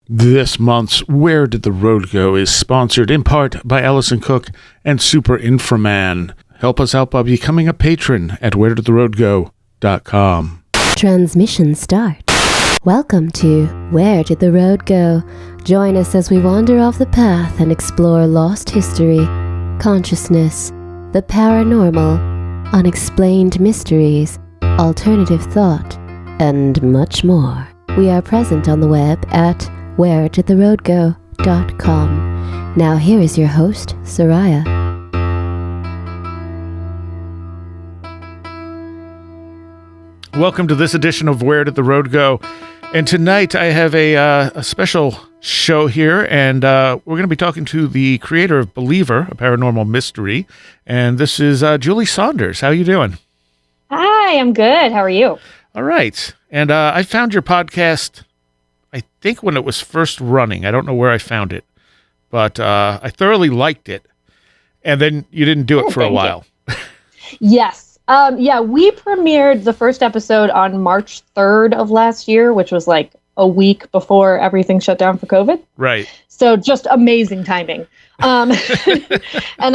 This month's Where Did the Road Go is sponsored in part by Allison Cook and Super Inframan. Help us out by becoming a patron at wheredidtheroadgo.com. Transmission start. Welcome to Where Did the Road Go? Join us as we wander off the path and explore lost history, consciousness, the paranormal, unexplained mysteries, alternative thought, and much more. We are present on the web at wheredidtheroadgo.com. Now here is your host, Seriah. Welcome to this edition of Where Did the Road Go? And tonight I have a special show here, and we're going to be talking to the creator of Believer, a paranormal mystery, and this is Julie Saunders. How are you doing? Hi, I'm good. How are you? All right. And I found your podcast, I think when it was first running. I don't know where I found it, but I thoroughly liked it. And then you didn't do it for a while. Yes. We premiered the first episode on March 3rd of last year, which was like a week before everything shut down for COVID. Right. So just amazing timing. And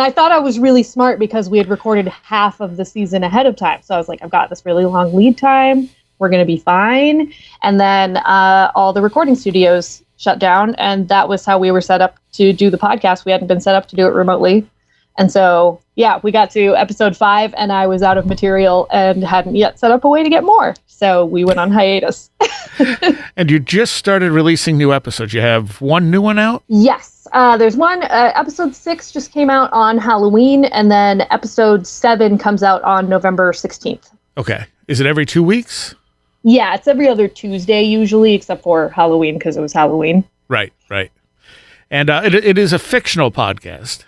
I thought I was really smart because we had recorded half of the season ahead of time. So I was like, I've got this really long lead time. We're going to be fine. And then all the recording studios shut down. And that was how we were set up to do the podcast. We hadn't been set up to do it remotely. And so, we got to episode 5 and I was out of material and hadn't yet set up a way to get more. So we went on hiatus. And you just started releasing new episodes. You have one new one out? Yes. There's one. Episode 6 just came out on Halloween. And then episode 7 comes out on November 16th. Okay. Is it every 2 weeks? Yeah, it's every other Tuesday usually, except for Halloween because it was Halloween. Right. And it is a fictional podcast.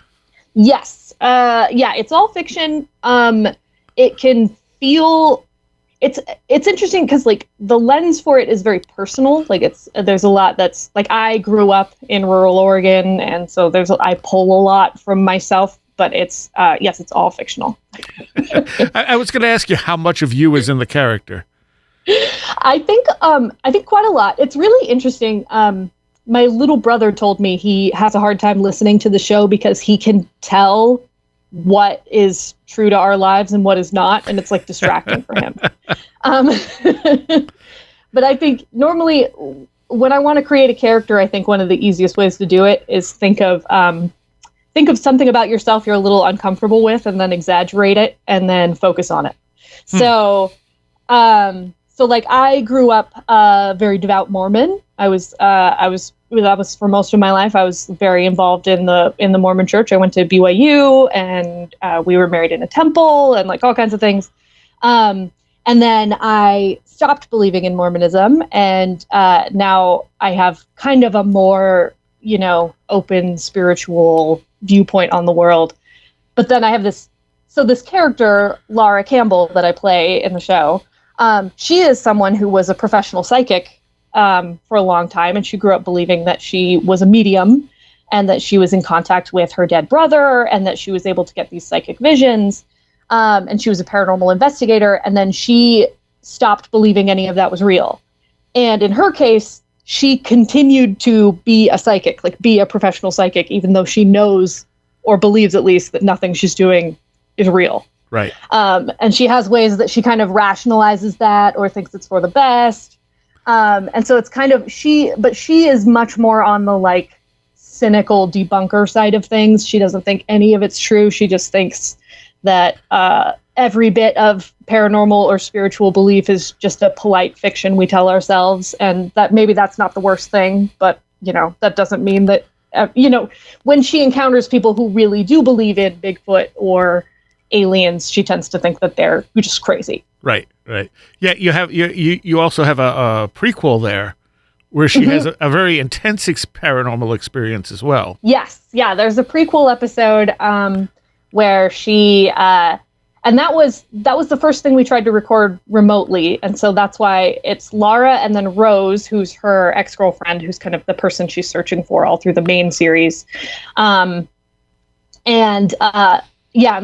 Yes. It's all fiction. It can feel it's interesting because like the lens for it is very personal. Like there's a lot that's like I grew up in rural Oregon, and so I pull a lot from myself. But it's it's all fictional. I was going to ask you how much of you is in the character. I think quite a lot. It's really interesting. My little brother told me he has a hard time listening to the show because he can tell what is true to our lives and what is not, and it's like distracting for him. But I think normally when I want to create a character, I think one of the easiest ways to do it is think of something about yourself you're a little uncomfortable with, and then exaggerate it, and then focus on it. So like I grew up very devout Mormon. I was for most of my life. I was very involved in the Mormon church. I went to BYU, and we were married in a temple, and like all kinds of things. And then I stopped believing in Mormonism, and now I have kind of a more open spiritual viewpoint on the world. But then I have this character, Laura Campbell, that I play in the show. She is someone who was a professional psychic for a long time, and she grew up believing that she was a medium and that she was in contact with her dead brother and that she was able to get these psychic visions. And she was a paranormal investigator, and then she stopped believing any of that was real. And in her case, she continued to be a psychic, like be a professional psychic, even though she knows or believes at least that nothing she's doing is real. Right. And she has ways that she kind of rationalizes that or thinks it's for the best. And so it's kind of she is much more on the like cynical debunker side of things. She doesn't think any of it's true. She just thinks that every bit of paranormal or spiritual belief is just a polite fiction we tell ourselves, and that maybe that's not the worst thing, but that doesn't mean that when she encounters people who really do believe in Bigfoot or aliens, she tends to think that they're just crazy. Right. Yeah, you also have a prequel there where she has a very intense paranormal experience as well. Yes. Yeah, there's a prequel episode where she and that was the first thing we tried to record remotely, and so that's why it's Laura and then Rose, who's her ex-girlfriend, who's kind of the person she's searching for all through the main series. And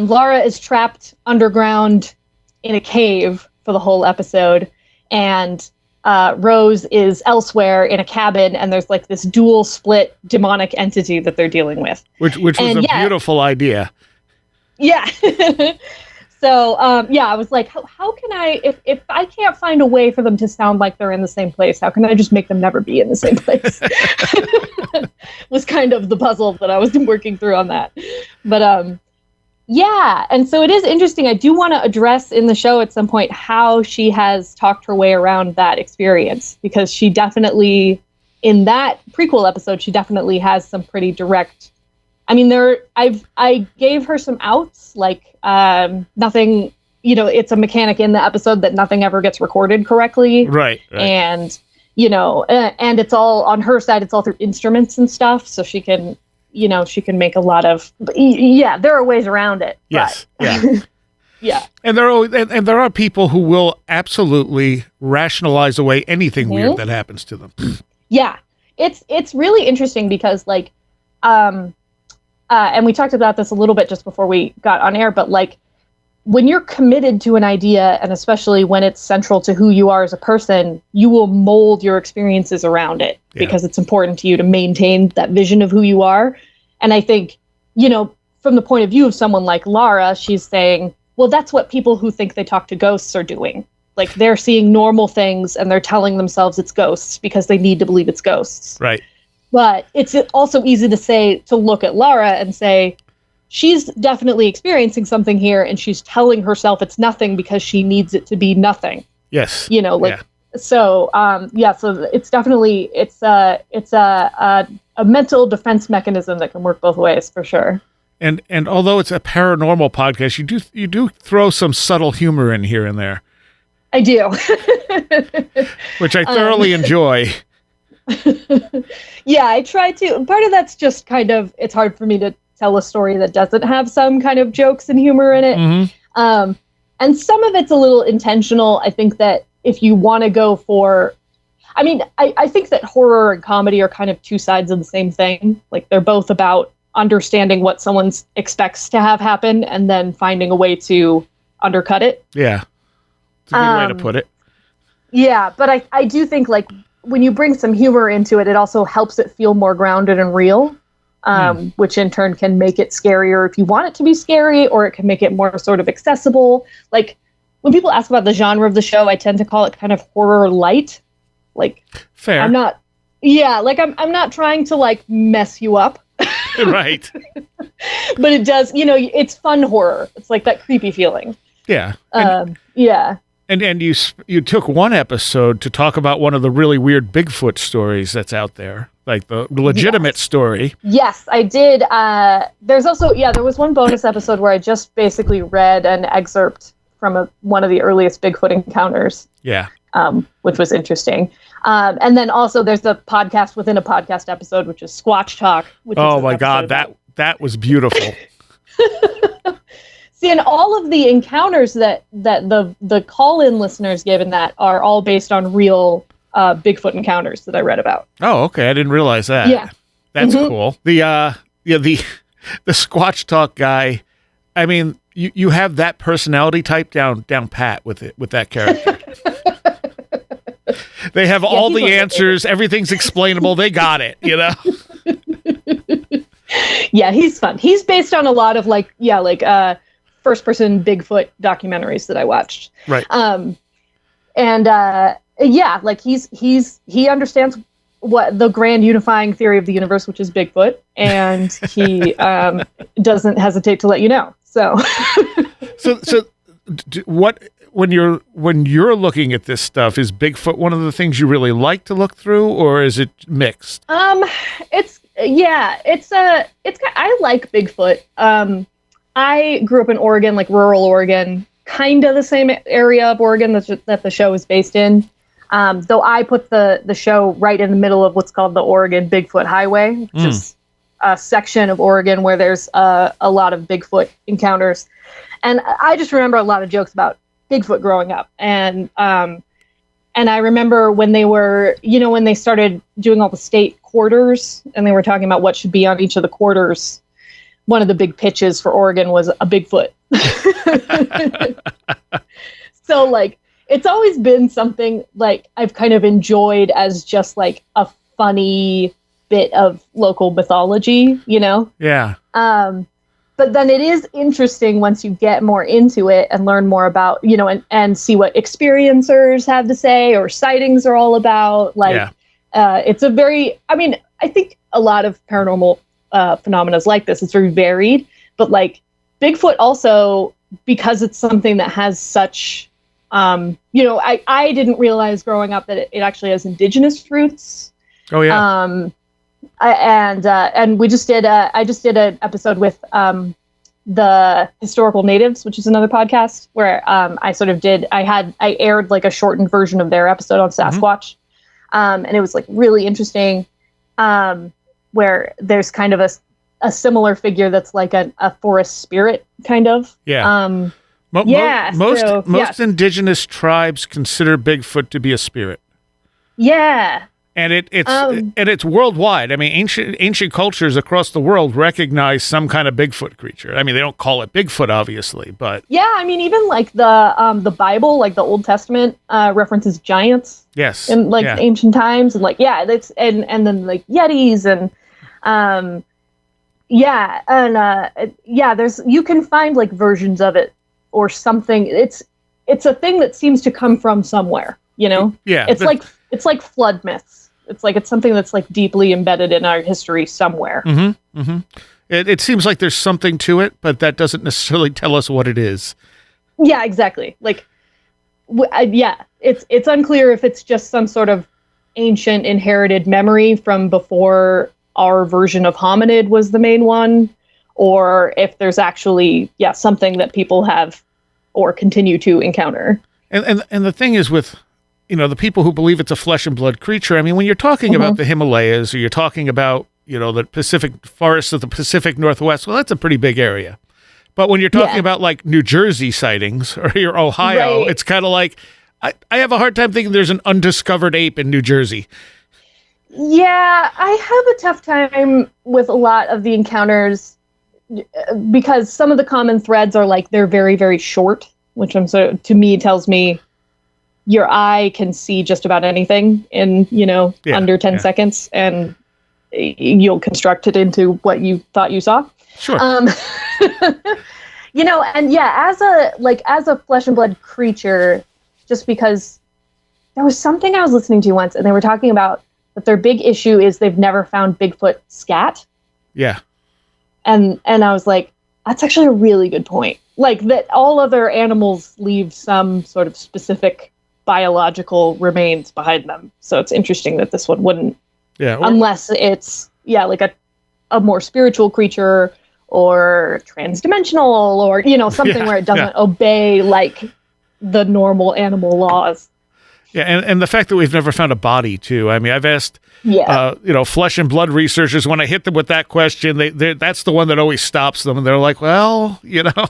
Laura is trapped underground in a cave for the whole episode, and Rose is elsewhere in a cabin, and there's like this dual split demonic entity that they're dealing with. Which was a beautiful idea. Yeah. So, I was like, how can I, if I can't find a way for them to sound like they're in the same place, how can I just make them never be in the same place? Was kind of the puzzle that I was working through on that. But, and so it is interesting. I do want to address in the show at some point how she has talked her way around that experience, because she definitely, in that prequel episode, she definitely has some pretty direct, I mean, I gave her some outs, like nothing, it's a mechanic in the episode that nothing ever gets recorded correctly. Right. And, and it's all on her side, it's all through instruments and stuff. So she can, she can make a lot of, there are ways around it. Yes. But. Yeah. Yeah. And there are people who will absolutely rationalize away anything weird that happens to them. Yeah. It's really interesting because like, and we talked about this a little bit just before we got on air, but like when you're committed to an idea, and especially when it's central to who you are as a person, you will mold your experiences around it because it's important to you to maintain that vision of who you are. And I think, from the point of view of someone like Lara, she's saying, well, that's what people who think they talk to ghosts are doing. Like they're seeing normal things and they're telling themselves it's ghosts because they need to believe it's ghosts. Right. But it's also easy to look at Lara and say, she's definitely experiencing something here, and she's telling herself it's nothing because she needs it to be nothing. Yes. So it's definitely, it's a mental defense mechanism that can work both ways for sure. And although it's a paranormal podcast, you do throw some subtle humor in here and there. I do. Which I thoroughly enjoy. Yeah, I try to. Part of that's just kind of, it's hard for me to tell a story that doesn't have some kind of jokes and humor in it. Mm-hmm. And some of it's a little intentional. I think that if you want to go for, I think that horror and comedy are kind of two sides of the same thing. Like they're both about understanding what someone expects to have happen and then finding a way to undercut it. Yeah. It's a good way to put it. Yeah, but I do think like when you bring some humor into it, it also helps it feel more grounded and real, which in turn can make it scarier if you want it to be scary, or it can make it more sort of accessible. Like when people ask about the genre of the show, I tend to call it kind of horror light. Like, fair. I'm not trying to like mess you up. Right. But it does, it's fun horror. It's like that creepy feeling. Yeah. Yeah. And you took one episode to talk about one of the really weird Bigfoot stories that's out there, like the legitimate story. Yes, I did. There's also, there was one bonus episode where I just basically read an excerpt from one of the earliest Bigfoot encounters. Yeah. Which was interesting. And then also there's the podcast within a podcast episode, which is Squatch Talk. Oh my God, that was beautiful. See, and all of the encounters that the call-in listeners give in that are all based on real Bigfoot encounters that I read about. Oh, okay. I didn't realize that. Yeah. That's cool. The Squatch Talk guy, I mean, you have that personality type down pat with that character. They have all the answers. Everything's explainable. They got it, Yeah, he's fun. He's based on a lot of first-person Bigfoot documentaries that I watched. Right. He understands what the grand unifying theory of the universe, which is Bigfoot, and he doesn't hesitate to let you know. So what when you're looking at this stuff, is Bigfoot one of the things you really like to look through, or is it mixed? I like Bigfoot. I grew up in Oregon, like rural Oregon, kind of the same area of Oregon that the show is based in. Though I put the show right in the middle of what's called the Oregon Bigfoot Highway, which is a section of Oregon where there's a lot of Bigfoot encounters. And I just remember a lot of jokes about Bigfoot growing up. And I remember when they were, when they started doing all the state quarters and they were talking about what should be on each of the quarters, one of the big pitches for Oregon was a Bigfoot. So it's always been something like I've kind of enjoyed as just like a funny bit of local mythology, you know? Yeah. But then it is interesting once you get more into it and learn more about, you know, and see what experiencers have to say or sightings are all about. Like, it's a very, I mean, I think a lot of paranormal phenomena is like this. It's very varied, but like Bigfoot also, because it's something that has such, you know, I didn't realize growing up that it actually has indigenous roots. Oh yeah. And we just did I just did an episode with the Historical Natives, which is another podcast where I aired like a shortened version of their episode on Sasquatch. And it was like really interesting, where there's kind of a similar figure that's like a forest spirit kind of. Yeah. Most indigenous tribes consider Bigfoot to be a spirit. Yeah. And it's worldwide. I mean, ancient cultures across the world recognize some kind of Bigfoot creature. I mean, they don't call it Bigfoot, obviously, but yeah, I mean, even like the Bible, like the Old Testament, references giants. Yes, in like ancient times, and like that's and then like yetis and there's you can find like versions of it or something. It's a thing that seems to come from somewhere, you know. Yeah, it's like flood myths. It's something that's like deeply embedded in our history somewhere. Mm-hmm. Mm-hmm. It seems like there's something to it, but that doesn't necessarily tell us what it is. Yeah, exactly. Like, it's unclear if it's just some sort of ancient inherited memory from before our version of hominid was the main one, or if there's actually something that people have or continue to encounter. And the thing is with, you know, the people who believe it's a flesh and blood creature, I mean, when you're talking about the Himalayas or you're talking about, you know, the Pacific forests of the Pacific Northwest, well, that's a pretty big area. But when you're talking about like New Jersey sightings or your Ohio, it's kind of like, I have a hard time thinking there's an undiscovered ape in New Jersey. Yeah, I have a tough time with a lot of the encounters because some of the common threads are like, they're very, very short, which to me tells me your eye can see just about anything in, you know, under 10 seconds, and you'll construct it into what you thought you saw. Sure. You know, and as a flesh and blood creature, just because there was something I was listening to once and they were talking about that their big issue is they've never found Bigfoot scat. Yeah. And I was like, that's actually a really good point. Like that all other animals leave some sort of specific biological remains behind them. So it's interesting that this one wouldn't. Yeah. Unless it's like a more spiritual creature or transdimensional or, you know, something where it doesn't obey like the normal animal laws. Yeah, and the fact that we've never found a body too. I mean, I've asked, you know, flesh and blood researchers, when I hit them with that question, that's the one that always stops them, and they're like, well, you know.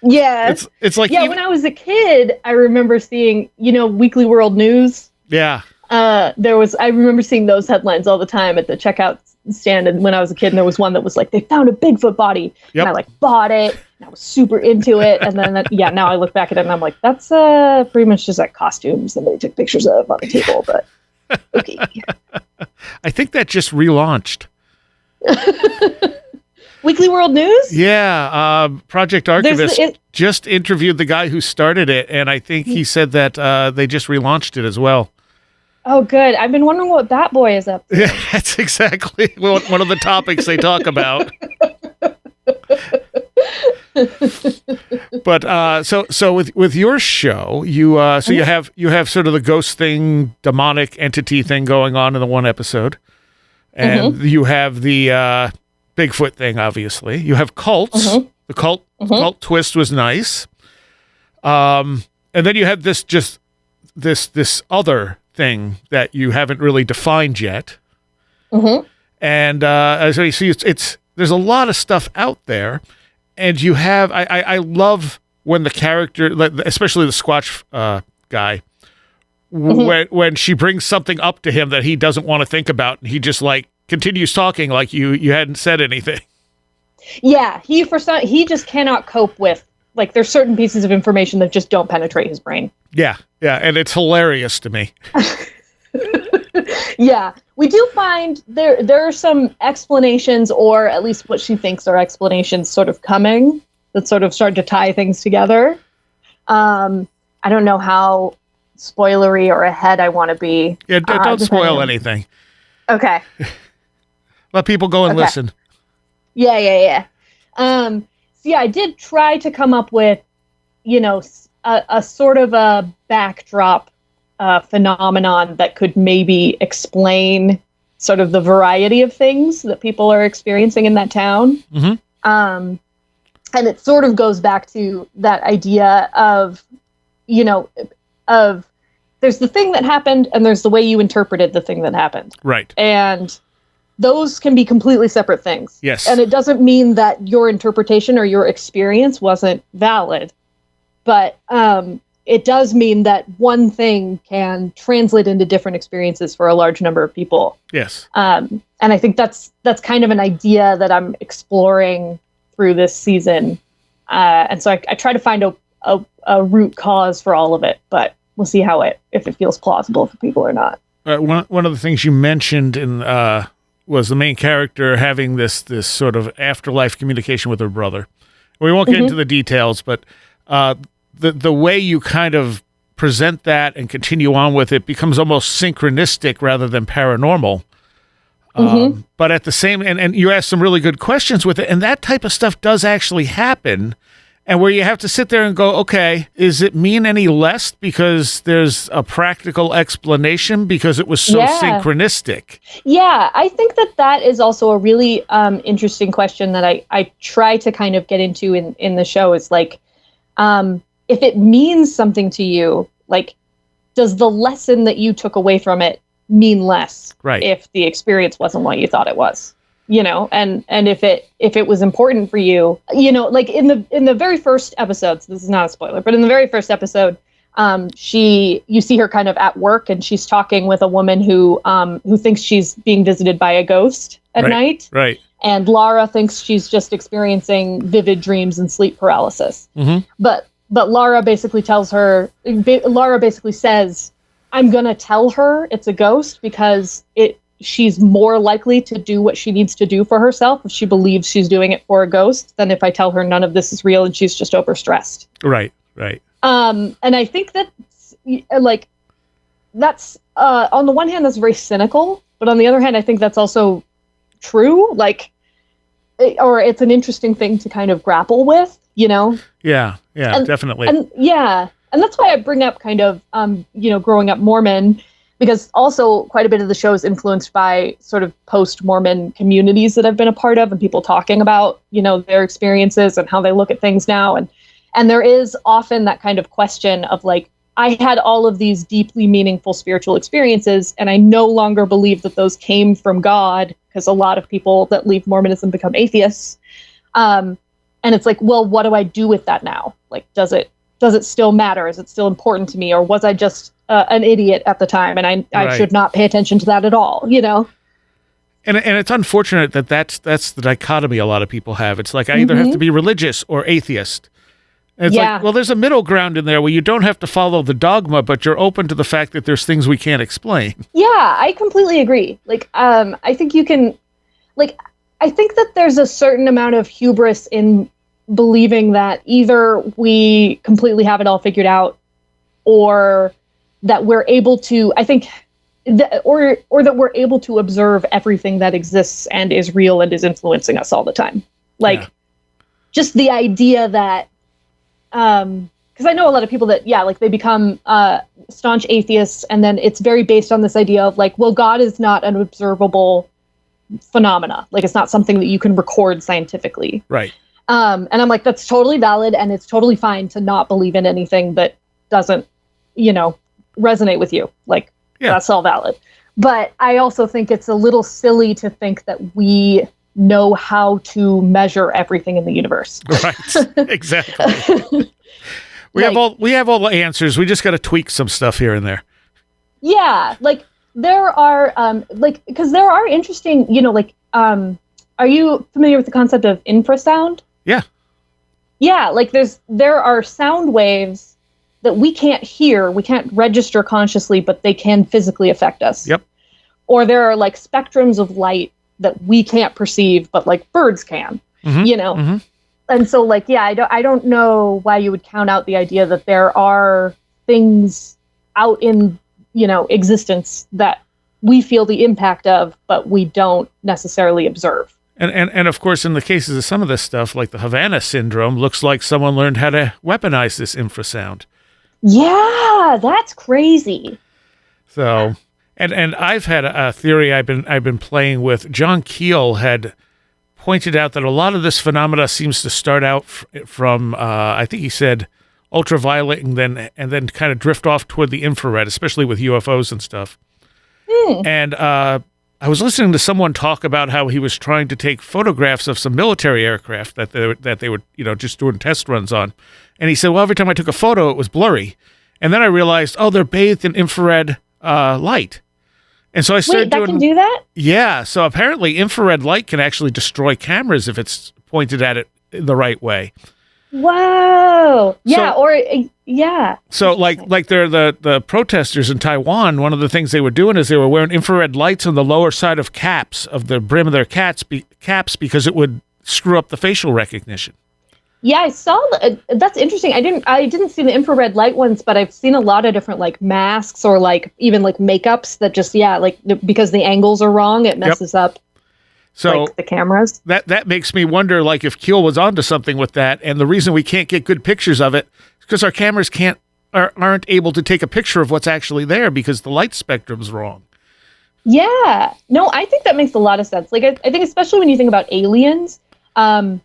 Yeah, it's like when I was a kid, I remember seeing, you know, Weekly World News. Yeah. I remember seeing those headlines all the time at the checkout stand, and when I was a kid, and there was one that was like, they found a Bigfoot body, and I like bought it, and I was super into it, and then now I look back at it and I'm like, that's pretty much just like costumes somebody took pictures of on the table, but okay. I think that just relaunched. Weekly World News? Yeah, Project Archivist just interviewed the guy who started it, and I think he said that they just relaunched it as well. Oh, good. I've been wondering what that boy is up to. Yeah, that's exactly one of the topics they talk about. But so with your show, you have sort of the ghost thing, demonic entity thing going on in the one episode, and you have the Bigfoot thing. Obviously, you have cults. The cult twist was nice, and then you have this other thing that you haven't really defined yet. And so you see, there's a lot of stuff out there, and you have I love when the character, especially the Squatch guy, when she brings something up to him that he doesn't want to think about, and he just like continues talking like you hadn't said anything. Yeah, he just cannot cope with like there's certain pieces of information that just don't penetrate his brain. Yeah, and it's hilarious to me. Yeah, we do find there are some explanations, or at least what she thinks are explanations, sort of coming that sort of start to tie things together. I don't know how spoilery or ahead I want to be. Yeah, don't spoil anything. Okay. Let people go and listen. Yeah. So yeah, I did try to come up with, a sort of a backdrop phenomenon that could maybe explain sort of the variety of things that people are experiencing in that town. Mm-hmm. And it sort of goes back to that idea of, there's the thing that happened and there's the way you interpreted the thing that happened. Right. And those can be completely separate things. Yes. And it doesn't mean that your interpretation or your experience wasn't valid. But it does mean that one thing can translate into different experiences for a large number of people. Yes. And I think that's kind of an idea that I'm exploring through this season. And so I try to find a root cause for all of it, but we'll see if it feels plausible for people or not. One of the things you mentioned was the main character having this sort of afterlife communication with her brother. We won't get into the details, but the way you kind of present that and continue on with it becomes almost synchronistic rather than paranormal. But at the same, and you ask some really good questions with it, and that type of stuff does actually happen. And where you have to sit there and go, okay, does it mean any less because there's a practical explanation because it was so synchronistic? Yeah, I think that is also a really interesting question that I try to kind of get into in the show. Is like, if it means something to you, like, does the lesson that you took away from it mean less? Right. If the experience wasn't what you thought it was? And if it was important for you, like in the very first episodes, this is not a spoiler, but in the very first episode, you see her kind of at work and she's talking with a woman who thinks she's being visited by a ghost at night. Right. And Lara thinks she's just experiencing vivid dreams and sleep paralysis. Mm-hmm. But Lara basically says, I'm going to tell her it's a ghost because she's more likely to do what she needs to do for herself if she believes she's doing it for a ghost than if I tell her none of this is real and she's just overstressed. Right. And I think that's on the one hand, that's very cynical, but on the other hand, I think that's also true. Or it's an interesting thing to kind of grapple with, Yeah, definitely. And that's why I bring up kind of, growing up Mormon, because also quite a bit of the show is influenced by sort of post-Mormon communities that I've been a part of and people talking about, their experiences and how they look at things now. And there is often that kind of question of like, I had all of these deeply meaningful spiritual experiences and I no longer believe that those came from God, because a lot of people that leave Mormonism become atheists. And it's like, well, what do I do with that now? Like, does it still matter? Is it still important to me? Or was I just an idiot at the time and I should not pay attention to that at all, And it's unfortunate that's the dichotomy a lot of people have. It's like, I either have to be religious or atheist. And it's like, well, there's a middle ground in there where you don't have to follow the dogma, but you're open to the fact that there's things we can't explain. Yeah, I completely agree. I think you can, I think that there's a certain amount of hubris in believing that either we completely have it all figured out or that we're able to, or that we're able to observe everything that exists and is real and is influencing us all the time. Just the idea that, because I know a lot of people that, they become staunch atheists, and then it's very based on this idea of like, well, God is not an observable phenomena. Like, it's not something that you can record scientifically. Right. And I'm like, that's totally valid, and it's totally fine to not believe in anything that doesn't, resonate with you. That's all valid. But I also think it's a little silly to think that we know how to measure everything in the universe. Right. Exactly. We have all the answers. We just got to tweak some stuff here and there. Yeah. There are, because there are interesting, are you familiar with the concept of infrasound? Yeah. Yeah, like there are sound waves that we can't hear, we can't register consciously, but they can physically affect us. Yep. Or there are like spectrums of light that we can't perceive, but like birds can, you know? Mm-hmm. And so like, yeah, I don't know why you would count out the idea that there are things out in, you know, existence that we feel the impact of, but we don't necessarily observe. And of course, in the cases of some of this stuff, like the Havana Syndrome, looks like someone learned how to weaponize this infrasound. Yeah, that's crazy. So, and I've had a theory I've been playing with. John Keel had pointed out that a lot of this phenomena seems to start out from I think he said ultraviolet and then kind of drift off toward the infrared, especially with UFOs and stuff. And I was listening to someone talk about how he was trying to take photographs of some military aircraft that they were, you know, just doing test runs on. And he said, well, every time I took a photo, it was blurry. And then I realized, oh, they're bathed in infrared light. And so I started Wait, that can do that? Yeah. So apparently infrared light can actually destroy cameras if it's pointed at it in the right way. Whoa. Yeah. Yeah. So like they're the protesters in Taiwan, one of the things they were doing is they were wearing infrared lights on the lower side of caps of the brim of their caps because it would screw up the facial recognition. Yeah, I saw that's interesting. I didn't see the infrared light ones, but I've seen a lot of different like masks or like even like makeups that just because the angles are wrong, it messes up. So like the cameras. That makes me wonder, like, if Keel was onto something with that, and the reason we can't get good pictures of it is because our cameras aren't able to take a picture of what's actually there because the light spectrum's wrong. Yeah, no, I think that makes a lot of sense. Like, I think especially when you think about aliens, I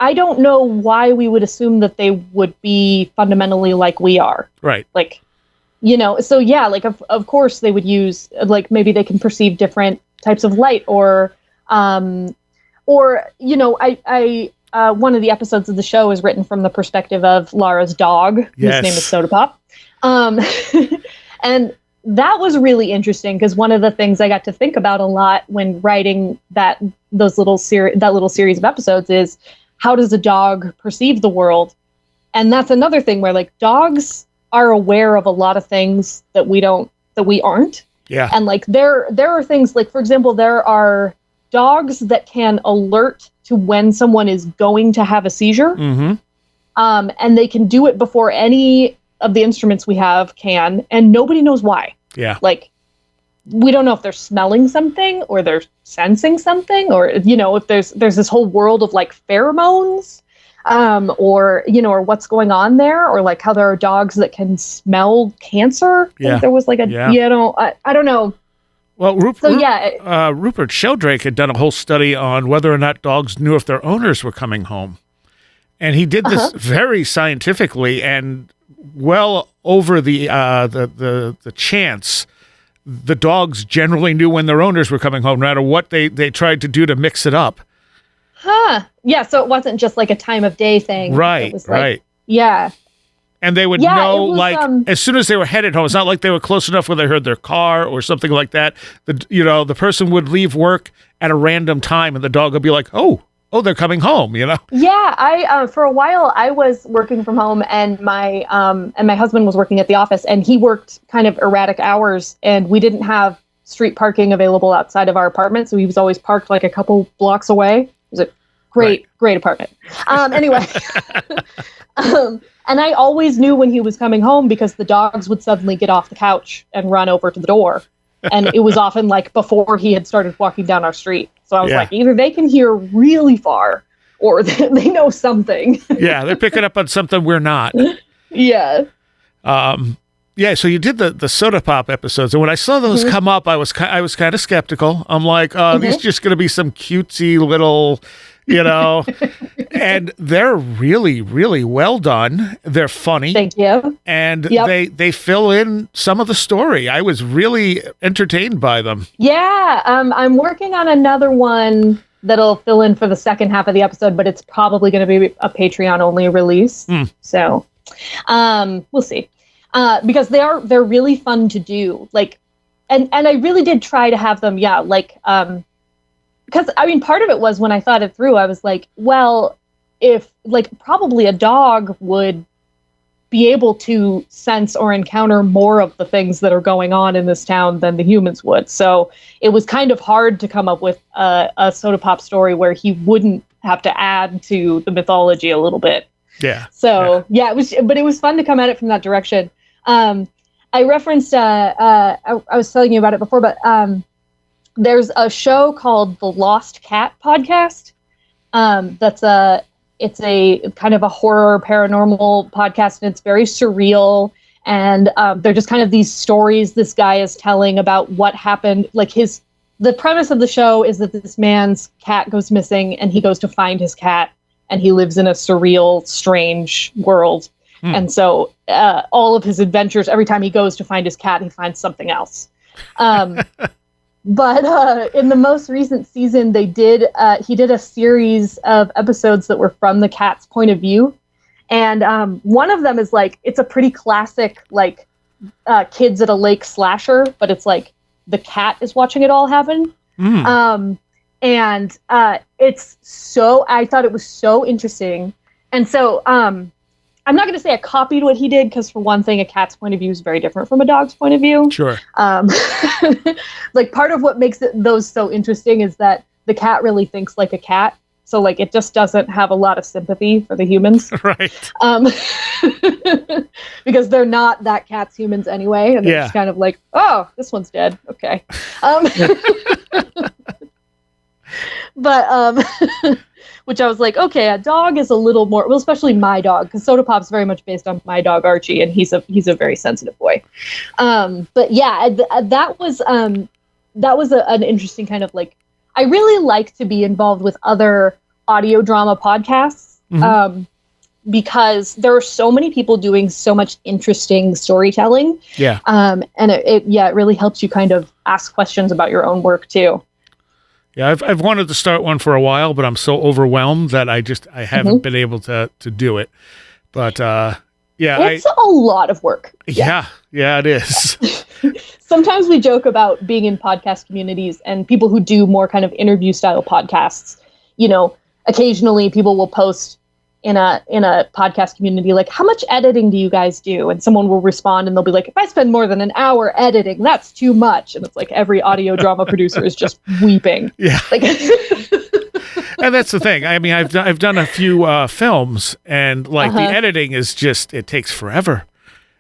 don't know why we would assume that they would be fundamentally like we are. Right. Like, you know, so yeah, like of course they would use, like, maybe they can perceive different types of light or you know, I one of the episodes of the show is written from the perspective of Lara's dog, yes, whose name is Soda Pop. And that was really interesting because one of the things I got to think about a lot when writing that little series of episodes is, how does a dog perceive the world? And that's another thing where, like, dogs are aware of a lot of things that we aren't. Yeah. And like there are things like, for example, there are dogs that can alert to when someone is going to have a seizure. Mm-hmm. And they can do it before any of the instruments we have can, and nobody knows why. Yeah. Like, we don't know if they're smelling something or they're sensing something, or, you know, if there's this whole world of like pheromones, or, you know, or what's going on there, or like how there are dogs that can smell cancer. Yeah. Like there was like you know, I don't know. Well, Rupert Sheldrake had done a whole study on whether or not dogs knew if their owners were coming home. And he did this very scientifically and well over the chance the dogs generally knew when their owners were coming home, no matter what they tried to do to mix it up. Huh. Yeah, so it wasn't just like a time of day thing. Right, it was like, right. Yeah. And they would know, like, as soon as they were headed home. It's not like they were close enough where they heard their car or something like that. The person would leave work at a random time, and the dog would be like, oh, they're coming home, you know? Yeah, I for a while I was working from home, and my husband was working at the office, and he worked kind of erratic hours, and we didn't have street parking available outside of our apartment, so he was always parked like a couple blocks away. It was a great apartment. Anyway. And I always knew when he was coming home because the dogs would suddenly get off the couch and run over to the door. And it was often like before he had started walking down our street. So I was like, either they can hear really far or they know something. Yeah, they're picking up on something we're not. Yeah. Yeah, so you did the Soda Pop episodes, and when I saw those come up, I was kind of skeptical. I'm like, these are just going to be some cutesy little, you know, and they're really, really well done. They're funny. Thank you. And they fill in some of the story. I was really entertained by them. Yeah, I'm working on another one that'll fill in for the second half of the episode, but it's probably going to be a Patreon-only release. So we'll see. Because they're really fun to do, like, and I really did try to have them, because I mean, part of it was when I thought it through, I was like, well, if like probably a dog would be able to sense or encounter more of the things that are going on in this town than the humans would. So it was kind of hard to come up with a Soda Pop story where he wouldn't have to add to the mythology a little bit. Yeah. So it was fun to come at it from that direction. I referenced, I was telling you about it before, but there's a show called the Lost Cat podcast. It's a kind of a horror paranormal podcast, and it's very surreal. And they're just kind of these stories this guy is telling about what happened. Like the premise of the show is that this man's cat goes missing, and he goes to find his cat, and he lives in a surreal, strange world. And so all of his adventures, every time he goes to find his cat, he finds something else. But in the most recent season, he did a series of episodes that were from the cat's point of view. And one of them is like, it's a pretty classic, like kids at a lake slasher, but it's like the cat is watching it all happen. I thought it was so interesting. And so I'm not going to say I copied what he did, because for one thing, a cat's point of view is very different from a dog's point of view. Sure. Like part of what makes those so interesting is that the cat really thinks like a cat. So like it just doesn't have a lot of sympathy for the humans. Right. Because they're not that cat's humans anyway. And they're just kind of like, oh, this one's dead. Okay. But which I was like, okay, a dog is a little more, well, especially my dog, because Soda Pop's very much based on my dog Archie, and he's a very sensitive boy. But yeah, that was an interesting kind of like, I really like to be involved with other audio drama podcasts, because there are so many people doing so much interesting storytelling. Yeah. And it really helps you kind of ask questions about your own work too. Yeah, I've wanted to start one for a while, but I'm so overwhelmed that I haven't been able to do it. But it's a lot of work. Yeah, it is. Sometimes we joke about being in podcast communities and people who do more kind of interview style podcasts. You know, occasionally people will post in a podcast community like, how much editing do you guys do? And someone will respond and they'll be like, if I spend more than an hour editing, that's too much. And it's like every audio drama producer is just weeping. Yeah. Like and that's the thing. I mean, I've done a few films, and like the editing is just, it takes forever.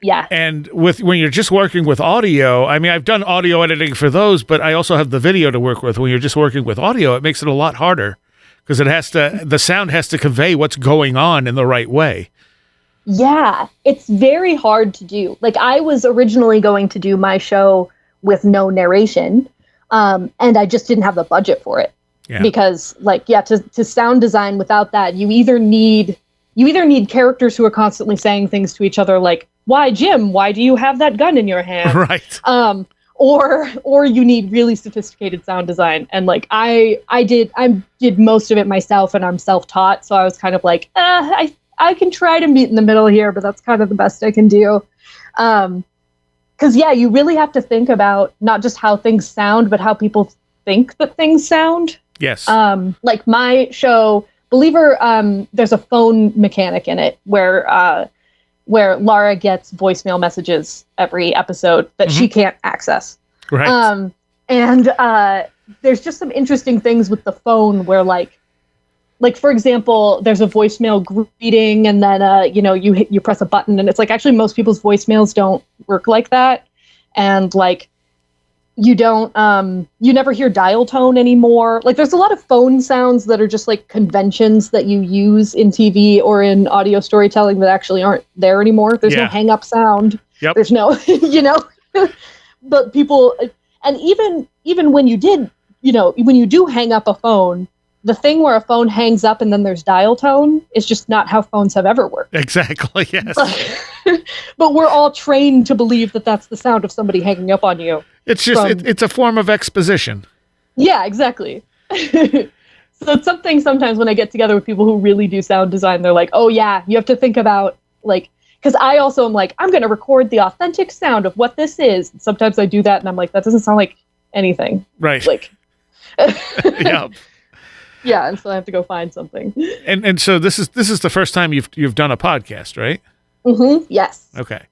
Yeah. And when you're just working with audio, I mean, I've done audio editing for those, but I also have the video to work with. When you're just working with audio, it makes it a lot harder, because the sound has to convey what's going on in the right way. Yeah, it's very hard to do. Like, I was originally going to do my show with no narration, and I just didn't have the budget for it. Yeah. Because, to sound design without that, you either need characters who are constantly saying things to each other like, "Why, Jim? Why do you have that gun in your hand?" Right. Or you need really sophisticated sound design. And like I did most of it myself, and I'm self-taught. So I was kind of like, I can try to meet in the middle here, but that's kind of the best I can do. 'Cause you really have to think about not just how things sound, but how people think that things sound. Yes. Like my show, Believer, there's a phone mechanic in it where Laura gets voicemail messages every episode that she can't access. Right. And there's just some interesting things with the phone where like for example, there's a voicemail greeting, and then you press a button, and it's like actually most people's voicemails don't work like that, and like you don't you never hear dial tone anymore. Like there's a lot of phone sounds that are just like conventions that you use in TV or in audio storytelling that actually aren't there anymore. There's no hang up sound. Yep. There's no but people, and even when you did, when you do hang up a phone, the thing where a phone hangs up and then there's dial tone is just not how phones have ever worked. Exactly. Yes. But we're all trained to believe that that's the sound of somebody hanging up on you. It's just, it's a form of exposition. Yeah, exactly. So it's something sometimes when I get together with people who really do sound design, they're like, oh yeah, you have to think about like, because I also am like, I'm going to record the authentic sound of what this is. And sometimes I do that and I'm like, that doesn't sound like anything. Right. Like, yeah. Yeah, and so I have to go find something. And so this is the first time you've done a podcast, right? Mm-hmm. Yes. Okay.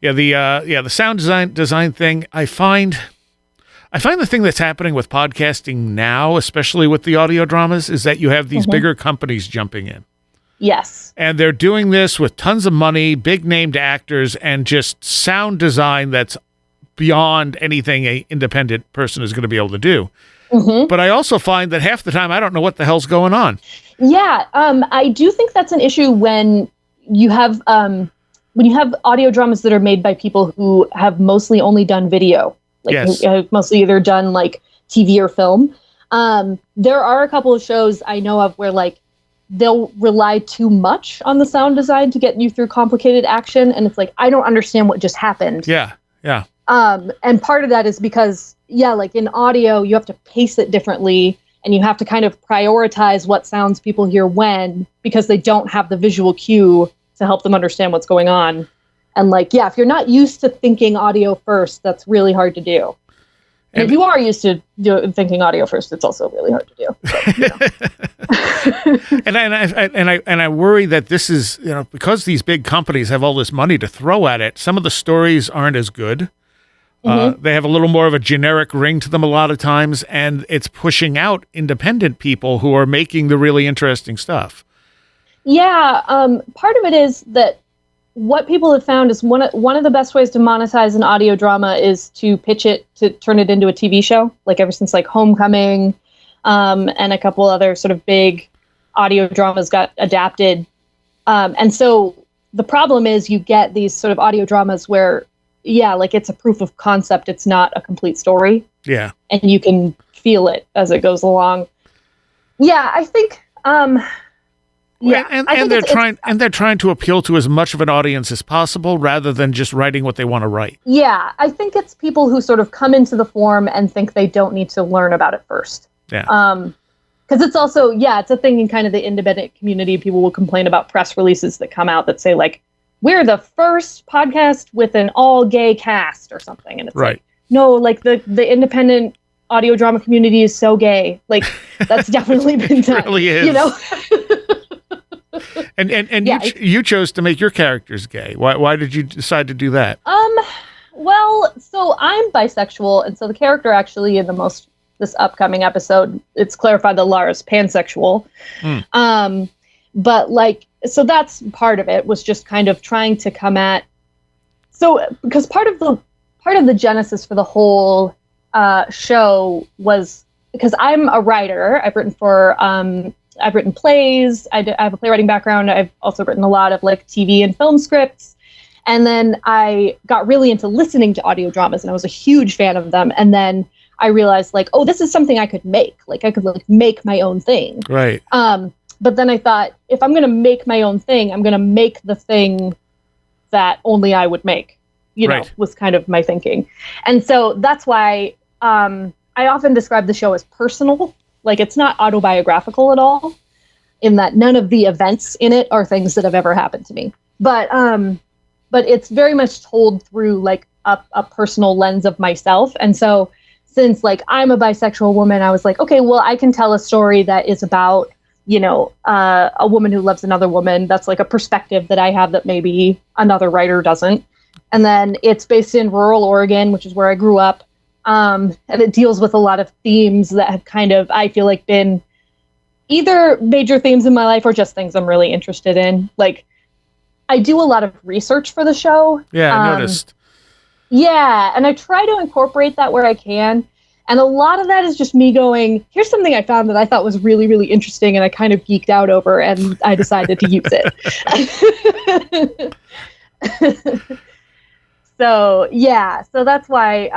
Yeah, the sound design thing, I find the thing that's happening with podcasting now, especially with the audio dramas, is that you have these bigger companies jumping in. Yes. And they're doing this with tons of money, big named actors, and just sound design that's beyond anything an independent person is going to be able to do. Mm-hmm. But I also find that half the time I don't know what the hell's going on. Yeah, I do think that's an issue when you have audio dramas that are made by people who have mostly only done video, like yes. who have mostly either done like TV or film. There are a couple of shows I know of where like they'll rely too much on the sound design to get you through complicated action, and it's like I don't understand what just happened. Yeah. And part of that is because, like in audio, you have to pace it differently and you have to kind of prioritize what sounds people hear when, because they don't have the visual cue to help them understand what's going on. And like, if you're not used to thinking audio first, that's really hard to do. And if you are used to thinking audio first, it's also really hard to do. So, and I worry that this is, because these big companies have all this money to throw at it, some of the stories aren't as good. They have a little more of a generic ring to them a lot of times, and it's pushing out independent people who are making the really interesting stuff. Yeah, part of it is that what people have found is one of the best ways to monetize an audio drama is to pitch it, to turn it into a TV show. Like ever since like Homecoming, and a couple other sort of big audio dramas got adapted. And so the problem is you get these sort of audio dramas where, like it's a proof of concept. It's not a complete story. Yeah. And you can feel it as it goes along. Yeah, I think, and they're trying to appeal to as much of an audience as possible rather than just writing what they want to write. Yeah, I think it's people who sort of come into the form and think they don't need to learn about it first. Yeah. Because it's also, it's a thing in kind of the independent community. People will complain about press releases that come out that say like, we're the first podcast with an all gay cast or something. And it's right. Like, no, like the independent audio drama community is so gay. Like that's definitely been done. It really is. And you chose to make your characters gay. Why did you decide to do that? Well, so I'm bisexual, and so the character actually in this upcoming episode, it's clarified that Lara's pansexual. But like, so that's part of it, was just kind of trying to come at, because part of the genesis for the whole show was because I'm a writer. I've written plays. I have a playwriting background. I've also written a lot of like TV and film scripts. And then I got really into listening to audio dramas, and I was a huge fan of them. And then I realized like, oh, this is something I could make. Like I could like make my own thing. Right. But then I thought, if I'm going to make my own thing, I'm going to make the thing that only I would make, was kind of my thinking. And so that's why I often describe the show as personal. Like it's not autobiographical at all, in that none of the events in it are things that have ever happened to me. But it's very much told through like a personal lens of myself. And so since like I'm a bisexual woman, I was like, okay, well, I can tell a story that is about, a woman who loves another woman. That's like a perspective that I have that maybe another writer doesn't. And then it's based in rural Oregon, which is where I grew up. And it deals with a lot of themes that have kind of, I feel like, been either major themes in my life or just things I'm really interested in. Like, I do a lot of research for the show. Yeah, I noticed. Yeah, and I try to incorporate that where I can. And a lot of that is just me going, here's something I found that I thought was really, really interesting, and I kind of geeked out over, and I decided to use it. So that's why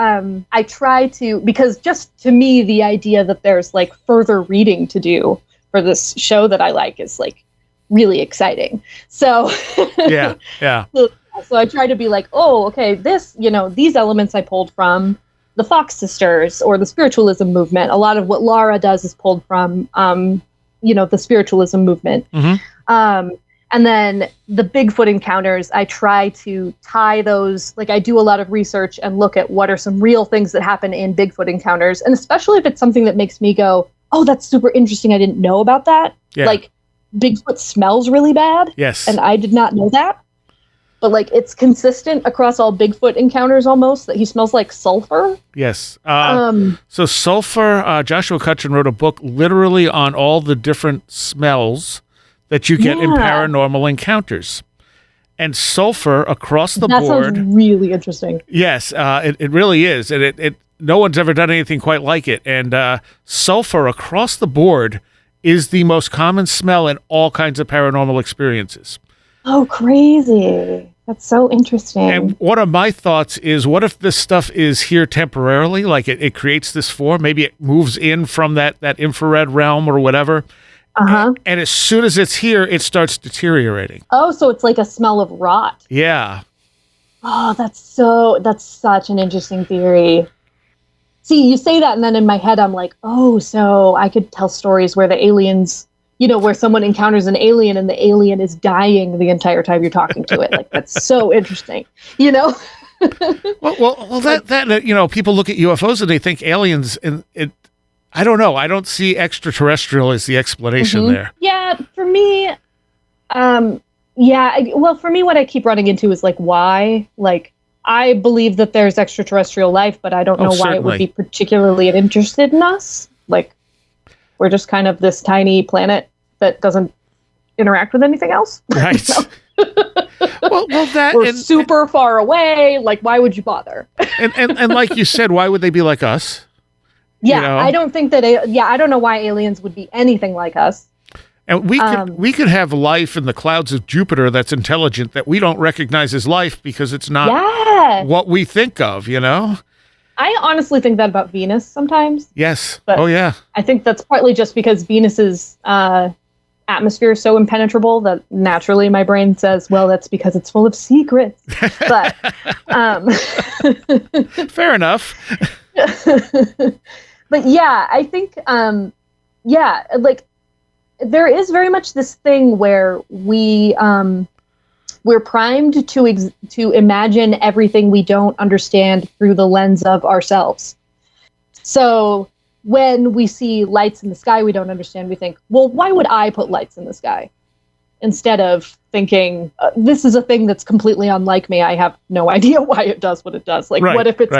I try to, because just to me, the idea that there's like further reading to do for this show that I like is like really exciting. So yeah. So I try to be like, oh, okay, these elements I pulled from the Fox sisters or the spiritualism movement. A lot of what Lara does is pulled from, the spiritualism movement. Mm-hmm. And then the Bigfoot encounters, I try to tie those, like I do a lot of research and look at what are some real things that happen in Bigfoot encounters. And especially if it's something that makes me go, oh, that's super interesting. I didn't know about that. Yeah. Like, Bigfoot smells really bad. Yes. And I did not know that. But, like, it's consistent across all Bigfoot encounters almost that he smells like sulfur. Yes. So sulfur, Joshua Cutchin wrote a book literally on all the different smells that you get in paranormal encounters. And sulfur across the board. That sounds really interesting. Yes, it really is. And it no one's ever done anything quite like it. And sulfur across the board is the most common smell in all kinds of paranormal experiences. Oh, crazy. That's so interesting. And one of my thoughts is, what if this stuff is here temporarily? Like it creates this form. Maybe it moves in from that infrared realm or whatever. Uh-huh. And as soon as it's here, it starts deteriorating. Oh, so it's like a smell of rot. Yeah. Oh, that's such an interesting theory. See, you say that, and then in my head, I'm like, oh, so I could tell stories where the aliens, where someone encounters an alien and the alien is dying the entire time you're talking to it. Like, that's so interesting, Well, that people look at UFOs and they think aliens, and I don't know. I don't see extraterrestrial as the explanation there. Yeah, for me, for me, what I keep running into is like, why? Like, I believe that there's extraterrestrial life, but I don't know why it would be particularly interested in us. Like, we're just kind of this tiny planet that doesn't interact with anything else. Right. We're super far away. Like, why would you bother? and like you said, why would they be like us? Yeah, I don't think that. I don't know why aliens would be anything like us. And we could have life in the clouds of Jupiter that's intelligent that we don't recognize as life because it's not what we think of, I honestly think that about Venus sometimes. Yes. But yeah. I think that's partly just because Venus's atmosphere is so impenetrable that naturally my brain says, well, that's because it's full of secrets. But fair enough. But yeah, I think like there is very much this thing where we're primed to imagine everything we don't understand through the lens of ourselves. So when we see lights in the sky we don't understand, we think, well, why would I put lights in the sky? Instead of thinking, this is a thing that's completely unlike me. I have no idea why it does what it does. Like, what if it's,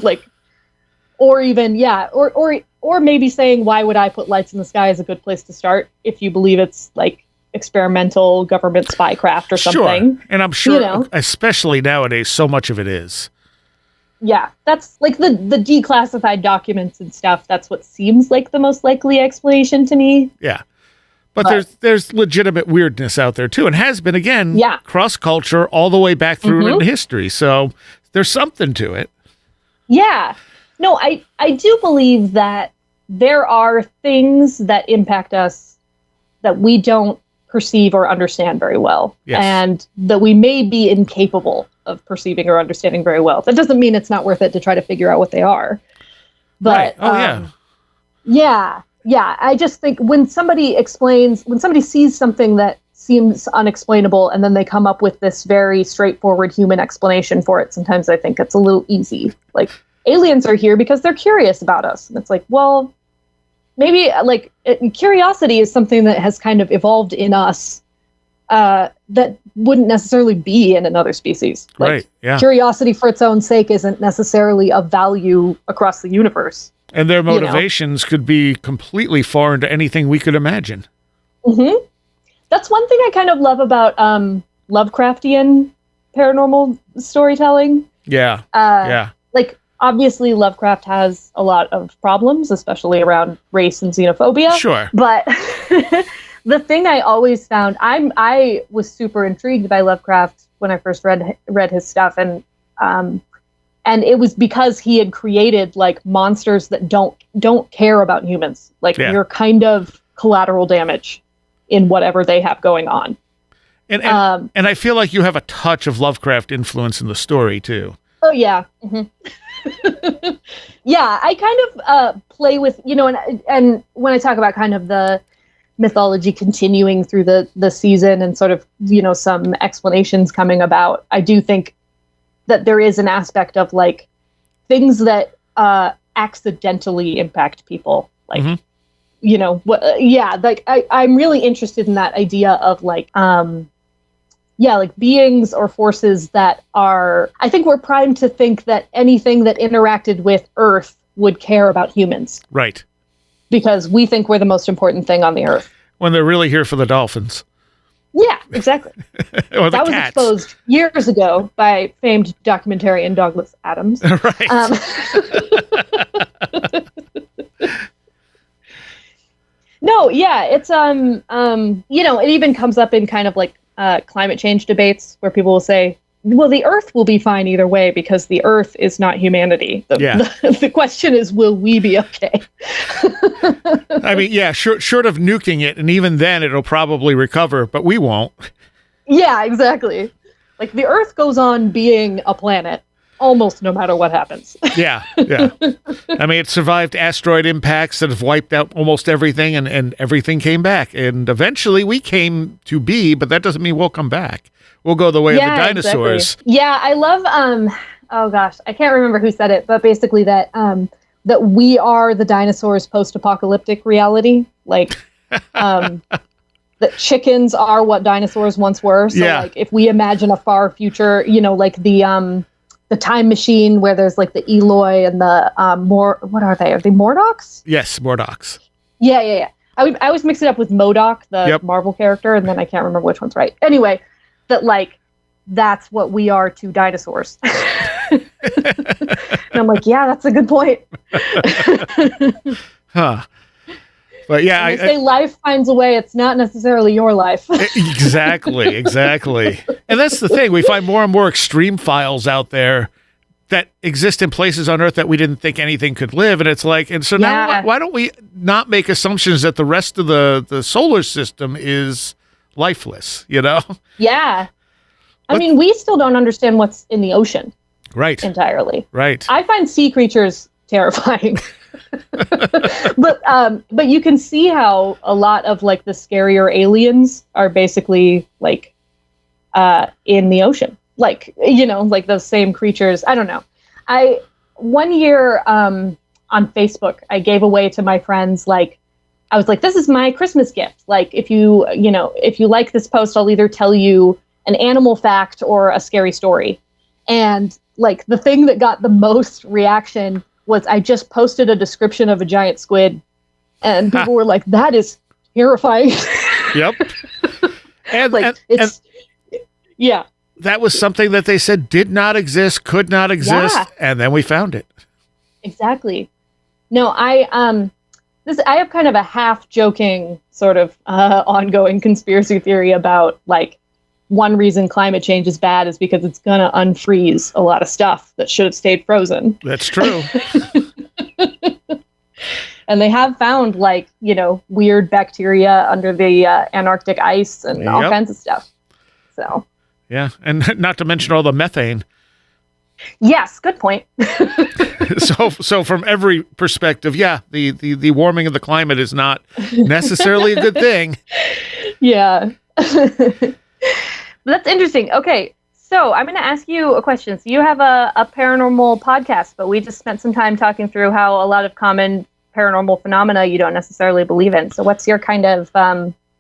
like, or even, or maybe saying, why would I put lights in the sky is a good place to start if you believe it's like experimental government spycraft or something. Sure. And I'm sure, especially nowadays, so much of it is. Yeah, that's like the declassified documents and stuff. That's what seems like the most likely explanation to me. Yeah. But there's legitimate weirdness out there too, and has been, again, cross culture all the way back through written history. So there's something to it. Yeah. No, I do believe that there are things that impact us that we don't perceive or understand very well, and that we may be incapable of perceiving or understanding very well. That doesn't mean it's not worth it to try to figure out what they are. But I just think when somebody sees something that seems unexplainable and then they come up with this very straightforward human explanation for it, sometimes I think it's a little easy. Like, aliens are here because they're curious about us. And it's like, well, maybe like curiosity is something that has kind of evolved in us that wouldn't necessarily be in another species. Like, curiosity for its own sake isn't necessarily of value across the universe. And their motivations could be completely foreign to anything we could imagine. Mm-hmm. That's one thing I kind of love about Lovecraftian paranormal storytelling. Yeah. Like, obviously, Lovecraft has a lot of problems, especially around race and xenophobia. Sure. But the thing I always found, I was super intrigued by Lovecraft when I first read his stuff, and it was because he had created like monsters that don't care about humans. Like, you're kind of collateral damage in whatever they have going on. And I feel like you have a touch of Lovecraft influence in the story too. Oh yeah. Mm-hmm. Yeah, I kind of play with, and when I talk about kind of the mythology continuing through the season and sort of, some explanations coming about, I do think that there is an aspect of like things that accidentally impact people. Like, you know, like I'm really interested in that idea of like, like beings or forces that are, I think we're primed to think that anything that interacted with Earth would care about humans. Right. Because we think we're the most important thing on the Earth. When they're really here for the dolphins. Yeah, exactly. Or the that was cats. exposed years ago by famed documentarian Douglas Adams. Right. No, yeah, it's you know, it even comes up in kind of like climate change debates where people will say, well, the Earth will be fine either way because the Earth is not humanity. The question is, will we be okay? I mean, yeah, short of nuking it, and even then it'll probably recover, but we won't. Yeah, exactly. Like the Earth goes on being a planet almost no matter what happens. Yeah. I mean, it survived asteroid impacts that have wiped out almost everything, and everything came back. And eventually we came to be, but that doesn't mean we'll come back. We'll go the way of the dinosaurs. Exactly. Yeah, I love, oh gosh, I can't remember who said it, but basically that we are the dinosaurs' post-apocalyptic reality. Like, that chickens are what dinosaurs once were. So like if we imagine a far future, you know, like the time machine where there's like the Eloi and the what are they? Are they Morlocks? Yes, Morlocks. Yeah. I always mix it up with MODOK, the Marvel character, and then I can't remember which one's right. Anyway, that like that's what we are to dinosaurs. And I'm like, yeah, that's a good point. Huh. But yeah, I say life finds a way. It's not necessarily your life. Exactly. And that's the thing. We find more and more extreme files out there that exist in places on Earth that we didn't think anything could live. And it's like, and so now why don't we not make assumptions that the rest of the solar system is lifeless, you know? Yeah. I mean, we still don't understand what's in the ocean. Right. Entirely. Right. I find sea creatures terrifying. But you can see how a lot of like the scarier aliens are basically like in the ocean. Like, you know, like those same creatures. I don't know. One year on Facebook, I gave away to my friends, like, I was like, this is my Christmas gift. Like, if you like this post, I'll either tell you an animal fact or a scary story. And like the thing that got the most reaction was I just posted a description of a giant squid, and people were like, that is terrifying. Yep. And like yeah. That was something that they said did not exist, could not exist, and then we found it. Exactly. No, I have kind of a half joking sort of ongoing conspiracy theory about like one reason climate change is bad is because it's going to unfreeze a lot of stuff that should have stayed frozen. That's true. And they have found like, you know, weird bacteria under the Antarctic ice and all kinds of stuff. So. Yeah. And not to mention all the methane. Yes. Good point. So from every perspective, the warming of the climate is not necessarily a good thing. Yeah. That's interesting. Okay, so I'm going to ask you a question. So you have a paranormal podcast, but we just spent some time talking through how a lot of common paranormal phenomena you don't necessarily believe in. So what's your kind of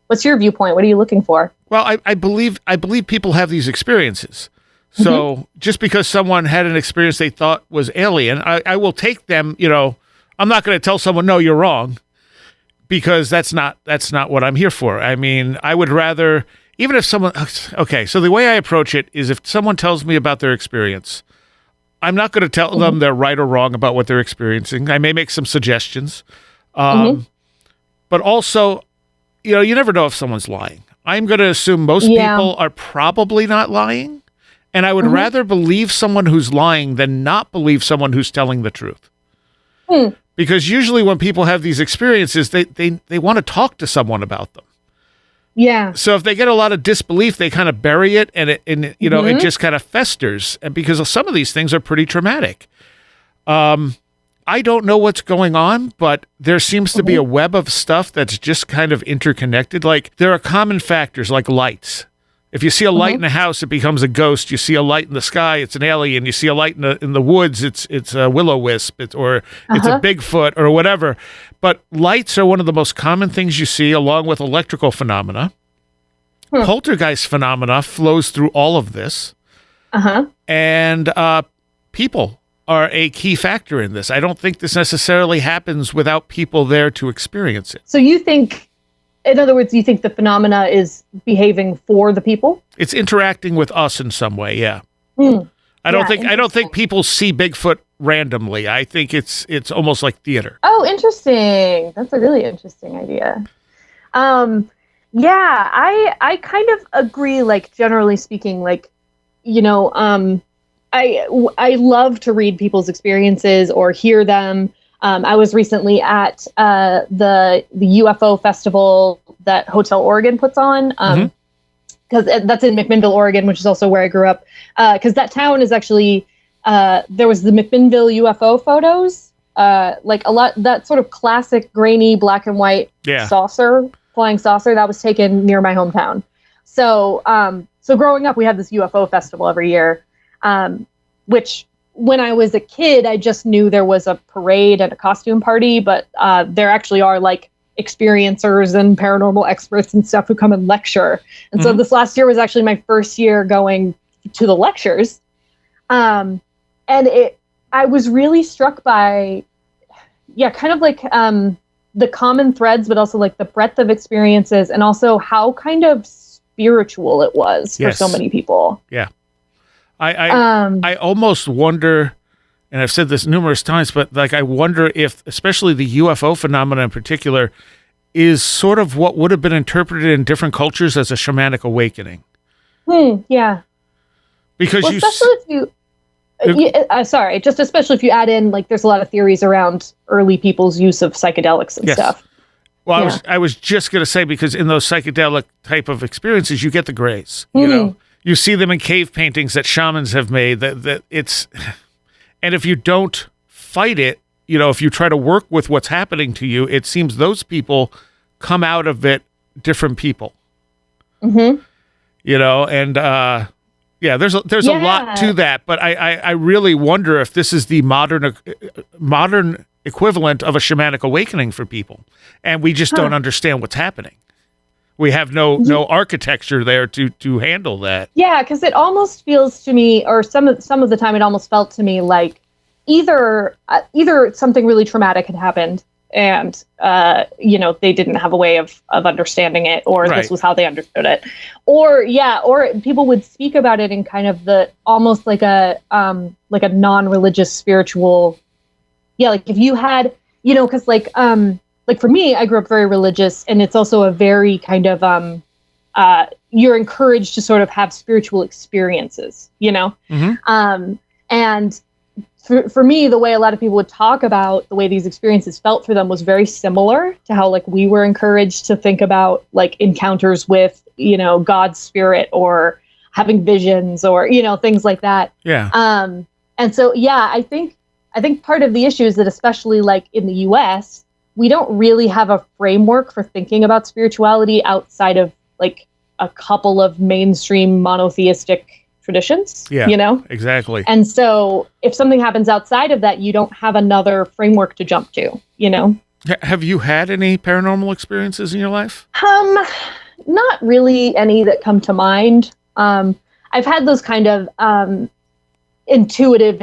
what's your viewpoint? What are you looking for? Well, I believe people have these experiences. So just because someone had an experience they thought was alien, I will take them. You know, I'm not going to tell someone, no, you're wrong, because that's not what I'm here for. I mean, I would rather. Even if someone, okay, so the way I approach it is if someone tells me about their experience, I'm not going to tell them they're right or wrong about what they're experiencing. I may make some suggestions. But also, you know, you never know if someone's lying. I'm going to assume most people are probably not lying. And I would rather believe someone who's lying than not believe someone who's telling the truth. Because usually when people have these experiences, they want to talk to someone about them. Yeah. So if they get a lot of disbelief, they kind of bury it, and it just kind of festers. And because some of these things are pretty traumatic. I don't know what's going on, but there seems to be a web of stuff that's just kind of interconnected. Like there are common factors like lights If you see a light in a house, it becomes a ghost. You see a light in the sky, it's an alien. You see a light in the woods, it's a will-o-wisp, it's a Bigfoot or whatever. But lights are one of the most common things you see, along with electrical phenomena. Poltergeist phenomena flows through all of this. And people are a key factor in this. I don't think this necessarily happens without people there to experience it. So you think, in other words, you think the phenomena is behaving for the people? It's interacting with us in some way, yeah. I don't think people see Bigfoot randomly. I think it's almost like theater. Oh, interesting. That's a really interesting idea. Yeah, I kind of agree, like, generally speaking, like, you know, I love to read people's experiences or hear them. I was recently at the UFO Festival that Hotel Oregon puts on, because that's in McMinnville, Oregon, which is also where I grew up. Because that town is actually, there was the McMinnville UFO photos, like a lot, that sort of classic grainy black and white flying saucer that was taken near my hometown. So, so growing up, we had this UFO festival every year, which when I was a kid, I just knew there was a parade and a costume party, but there actually are like experiencers and paranormal experts and stuff who come and lecture. And so this last year was actually my first year going to the lectures. And I was really struck by, kind of like the common threads, but also like the breadth of experiences and also how kind of spiritual it was for so many people. Yeah. I almost wonder, and I've said this numerous times, but like I wonder if, especially the UFO phenomena in particular, is sort of what would have been interpreted in different cultures as a shamanic awakening. Yeah. Because especially especially if you add in, like, there's a lot of theories around early people's use of psychedelics and stuff. Well, I was just going to say, because in those psychedelic type of experiences, you get the grays, you know. You see them in cave paintings that shamans have made, that it's, and if you don't fight it, you know, if you try to work with what's happening to you, it seems those people come out of it different people. You know, and there's a lot to that, but I really wonder if this is the modern equivalent of a shamanic awakening for people, and we just don't understand what's happening. We have no architecture there to handle that. Yeah, because it almost feels to me, or some of the time, it almost felt to me like either something really traumatic had happened, and you know, they didn't have a way of understanding it, or this was how they understood it, or people would speak about it in kind of the almost like a non-religious spiritual. Yeah, like if you had, you know, because like for me, I grew up very religious, and it's also a very kind of, you're encouraged to sort of have spiritual experiences, you know? And for me, the way a lot of people would talk about the way these experiences felt for them was very similar to how, like, we were encouraged to think about, like, encounters with, you know, God's spirit or having visions or, you know, things like that. Yeah. And so, I think part of the issue is that, especially like in the US, we don't really have a framework for thinking about spirituality outside of like a couple of mainstream monotheistic traditions, you know? Exactly. And so if something happens outside of that, you don't have another framework to jump to, you know? Have you had any paranormal experiences in your life? Not really any that come to mind. I've had those kind of intuitive,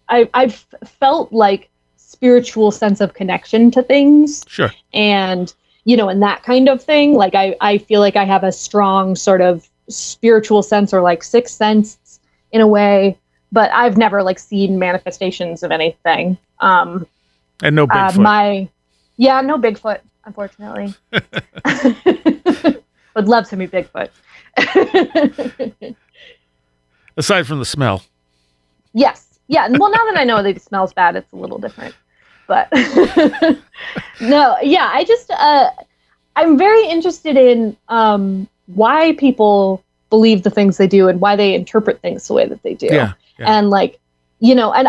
I've felt like spiritual sense of connection to things. Sure. And, you know, and that kind of thing. Like, I feel like I have a strong sort of spiritual sense, or like sixth sense in a way, but I've never like seen manifestations of anything. And no Bigfoot. No Bigfoot, unfortunately. Would love to meet Bigfoot. Aside from the smell. Yes. Yeah. Well, now that I know that it smells bad, it's a little different. But no, yeah, I just, I'm very interested in why people believe the things they do and why they interpret things the way that they do. Yeah. And like, you know, and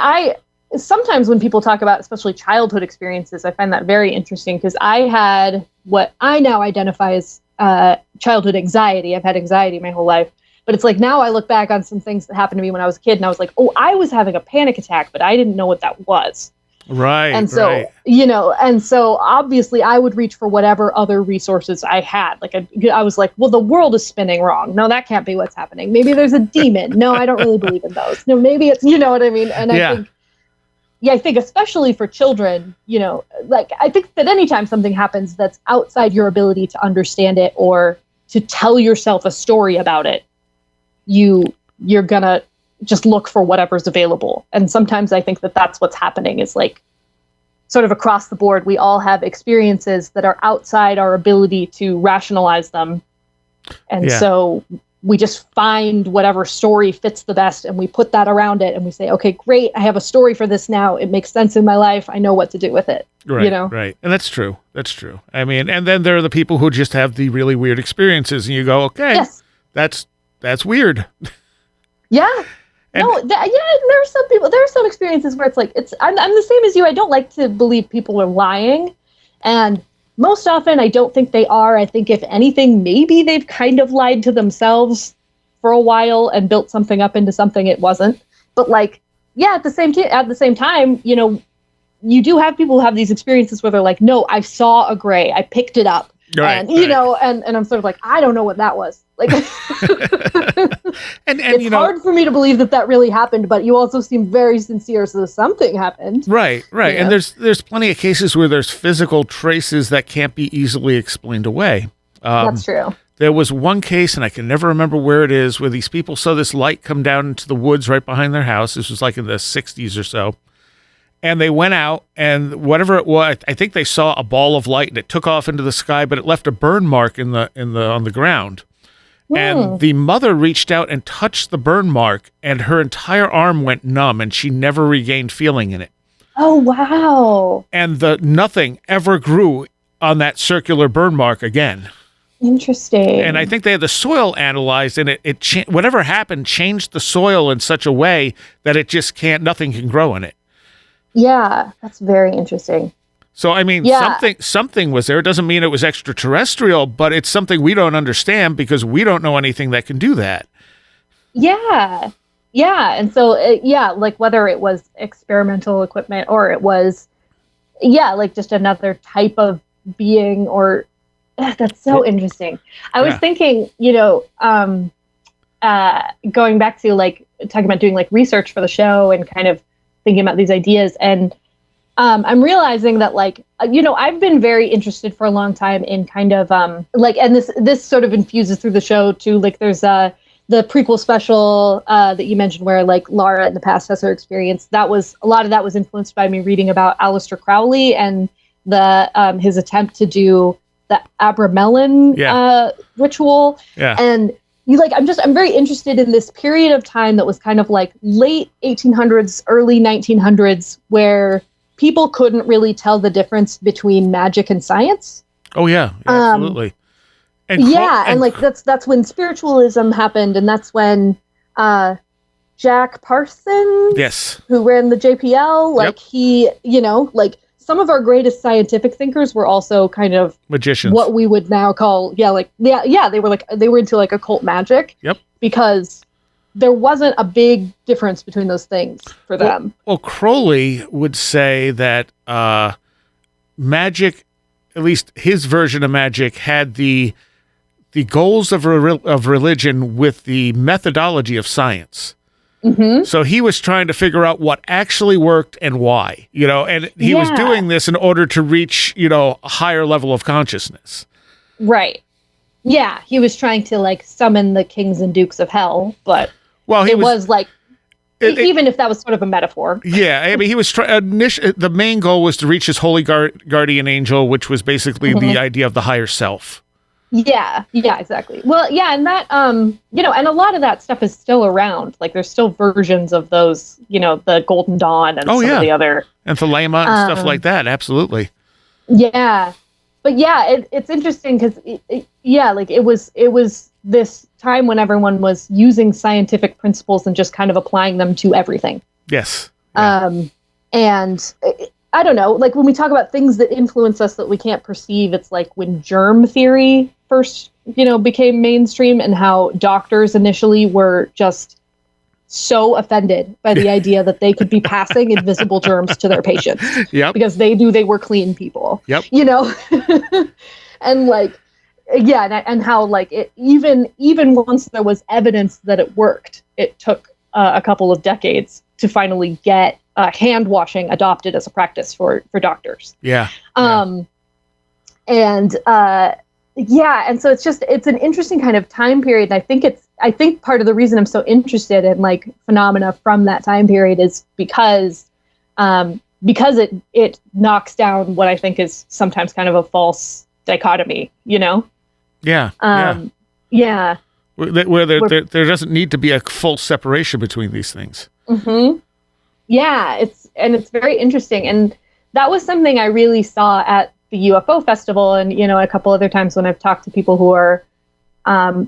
sometimes when people talk about especially childhood experiences, I find that very interesting, because I had what I now identify as childhood anxiety. I've had anxiety my whole life. But it's like now I look back on some things that happened to me when I was a kid and I was like, oh, I was having a panic attack, but I didn't know what that was. Right. And so, and so obviously I would reach for whatever other resources I had. Like I was like, well, the world is spinning wrong. No, that can't be what's happening. Maybe there's a demon. No, I don't really believe in those. No, maybe it's, you know what I mean? And I think especially for children, like I think that anytime something happens that's outside your ability to understand it or to tell yourself a story about it, you're gonna just look for whatever's available. And sometimes I think that that's what's happening is like sort of across the board, we all have experiences that are outside our ability to rationalize them. And so we just find whatever story fits the best and we put that around it and we say, okay, great. I have a story for this now. It makes sense in my life. I know what to do with it. Right. Right. And that's true. That's true. I mean, and then there are the people who just have the really weird experiences and you go, okay, that's weird. Yeah. There are some people, there are some experiences where it's like, I'm the same as you. I don't like to believe people are lying. And most often I don't think they are. I think if anything, maybe they've kind of lied to themselves for a while and built something up into something it wasn't. But like, at the same time, you do have people who have these experiences where they're like, no, I saw a gray, I picked it up. Right, and and I'm sort of like, I don't know what that was. Like, and it's hard for me to believe that really happened. But you also seem very sincere, so something happened. Right. And there's plenty of cases where there's physical traces that can't be easily explained away. That's true. There was one case, and I can never remember where it is, where these people saw this light come down into the woods right behind their house. This was like in the 60s or so. And they went out, and whatever it was, I think they saw a ball of light, and it took off into the sky, but it left a burn mark on the ground. And the mother reached out and touched the burn mark, and her entire arm went numb, and she never regained feeling in it. Oh wow! And nothing ever grew on that circular burn mark again. Interesting. And I think they had the soil analyzed, and whatever happened changed the soil in such a way that it just nothing can grow in it. Yeah, that's very interesting. So, I mean, something was there. It doesn't mean it was extraterrestrial, but it's something we don't understand because we don't know anything that can do that. Yeah. And so, like whether it was experimental equipment or it was, like just another type of being or that's so interesting. I was thinking, going back to like talking about doing like research for the show and kind of thinking about these ideas. And I'm realizing that like, I've been very interested for a long time in kind of and this sort of infuses through the show too. Like there's the prequel special that you mentioned where like Laura in the past has her experience. A lot of that was influenced by me reading about Aleister Crowley and his attempt to do the Abramelin ritual. Yeah. And I'm very interested in this period of time that was kind of like late 1800s, early 1900s, where people couldn't really tell the difference between magic and science. Oh yeah, absolutely. And that's when spiritualism happened, and that's when Jack Parsons, who ran the JPL, he, some of our greatest scientific thinkers were also kind of magicians. What we would now call, they were into like occult magic. Yep. Because there wasn't a big difference between those things for them. Well, Crowley would say that magic, at least his version of magic, had the goals of religion with the methodology of science. Mm-hmm. So he was trying to figure out what actually worked and why, and he was doing this in order to reach, a higher level of consciousness. Right. Yeah. He was trying to like summon the kings and dukes of hell, but even if that was sort of a metaphor. Yeah. I mean, he was the main goal was to reach his holy guardian angel, which was basically the idea of the higher self. Yeah, exactly. Well, yeah, and that, and a lot of that stuff is still around. Like, there's still versions of those, the Golden Dawn and some of the other... And Thelema and stuff like that, absolutely. Yeah. But yeah, it's interesting because, it was this time when everyone was using scientific principles and just kind of applying them to everything. Yes. Yeah. And... I don't know, like when we talk about things that influence us that we can't perceive, it's like when germ theory first, became mainstream, and how doctors initially were just so offended by the idea that they could be passing invisible germs to their patients. Yep. Because they knew they were clean people. Yep. And like, yeah, and how like it even once there was evidence that it worked, it took a couple of decades to finally get hand washing adopted as a practice for doctors. Yeah. And so it's an interesting kind of time period. And I think part of the reason I'm so interested in like phenomena from that time period is because it knocks down what I think is sometimes kind of a false dichotomy, Yeah. Yeah. Where there doesn't need to be a full separation between these things. Mm-hmm. Yeah, it's very interesting. And that was something I really saw at the UFO festival, and a couple other times when I've talked to people who are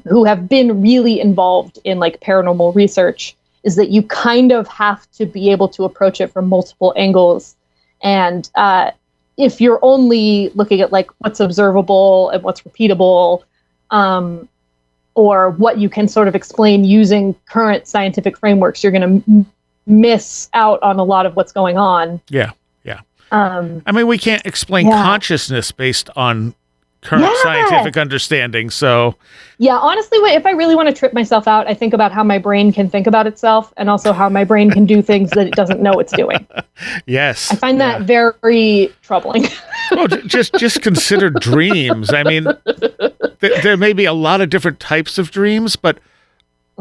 who have been really involved in like paranormal research, is that you kind of have to be able to approach it from multiple angles. And if you're only looking at like what's observable and what's repeatable, or what you can sort of explain using current scientific frameworks, you're going to miss out on a lot of what's going on. Yeah. I mean, we can't explain consciousness based on current scientific understanding. So, yeah, honestly, if I really want to trip myself out, I think about how my brain can think about itself, and also how my brain can do things that it doesn't know it's doing. Yes, I find that very troubling. Well, just consider dreams. I mean, there may be a lot of different types of dreams, but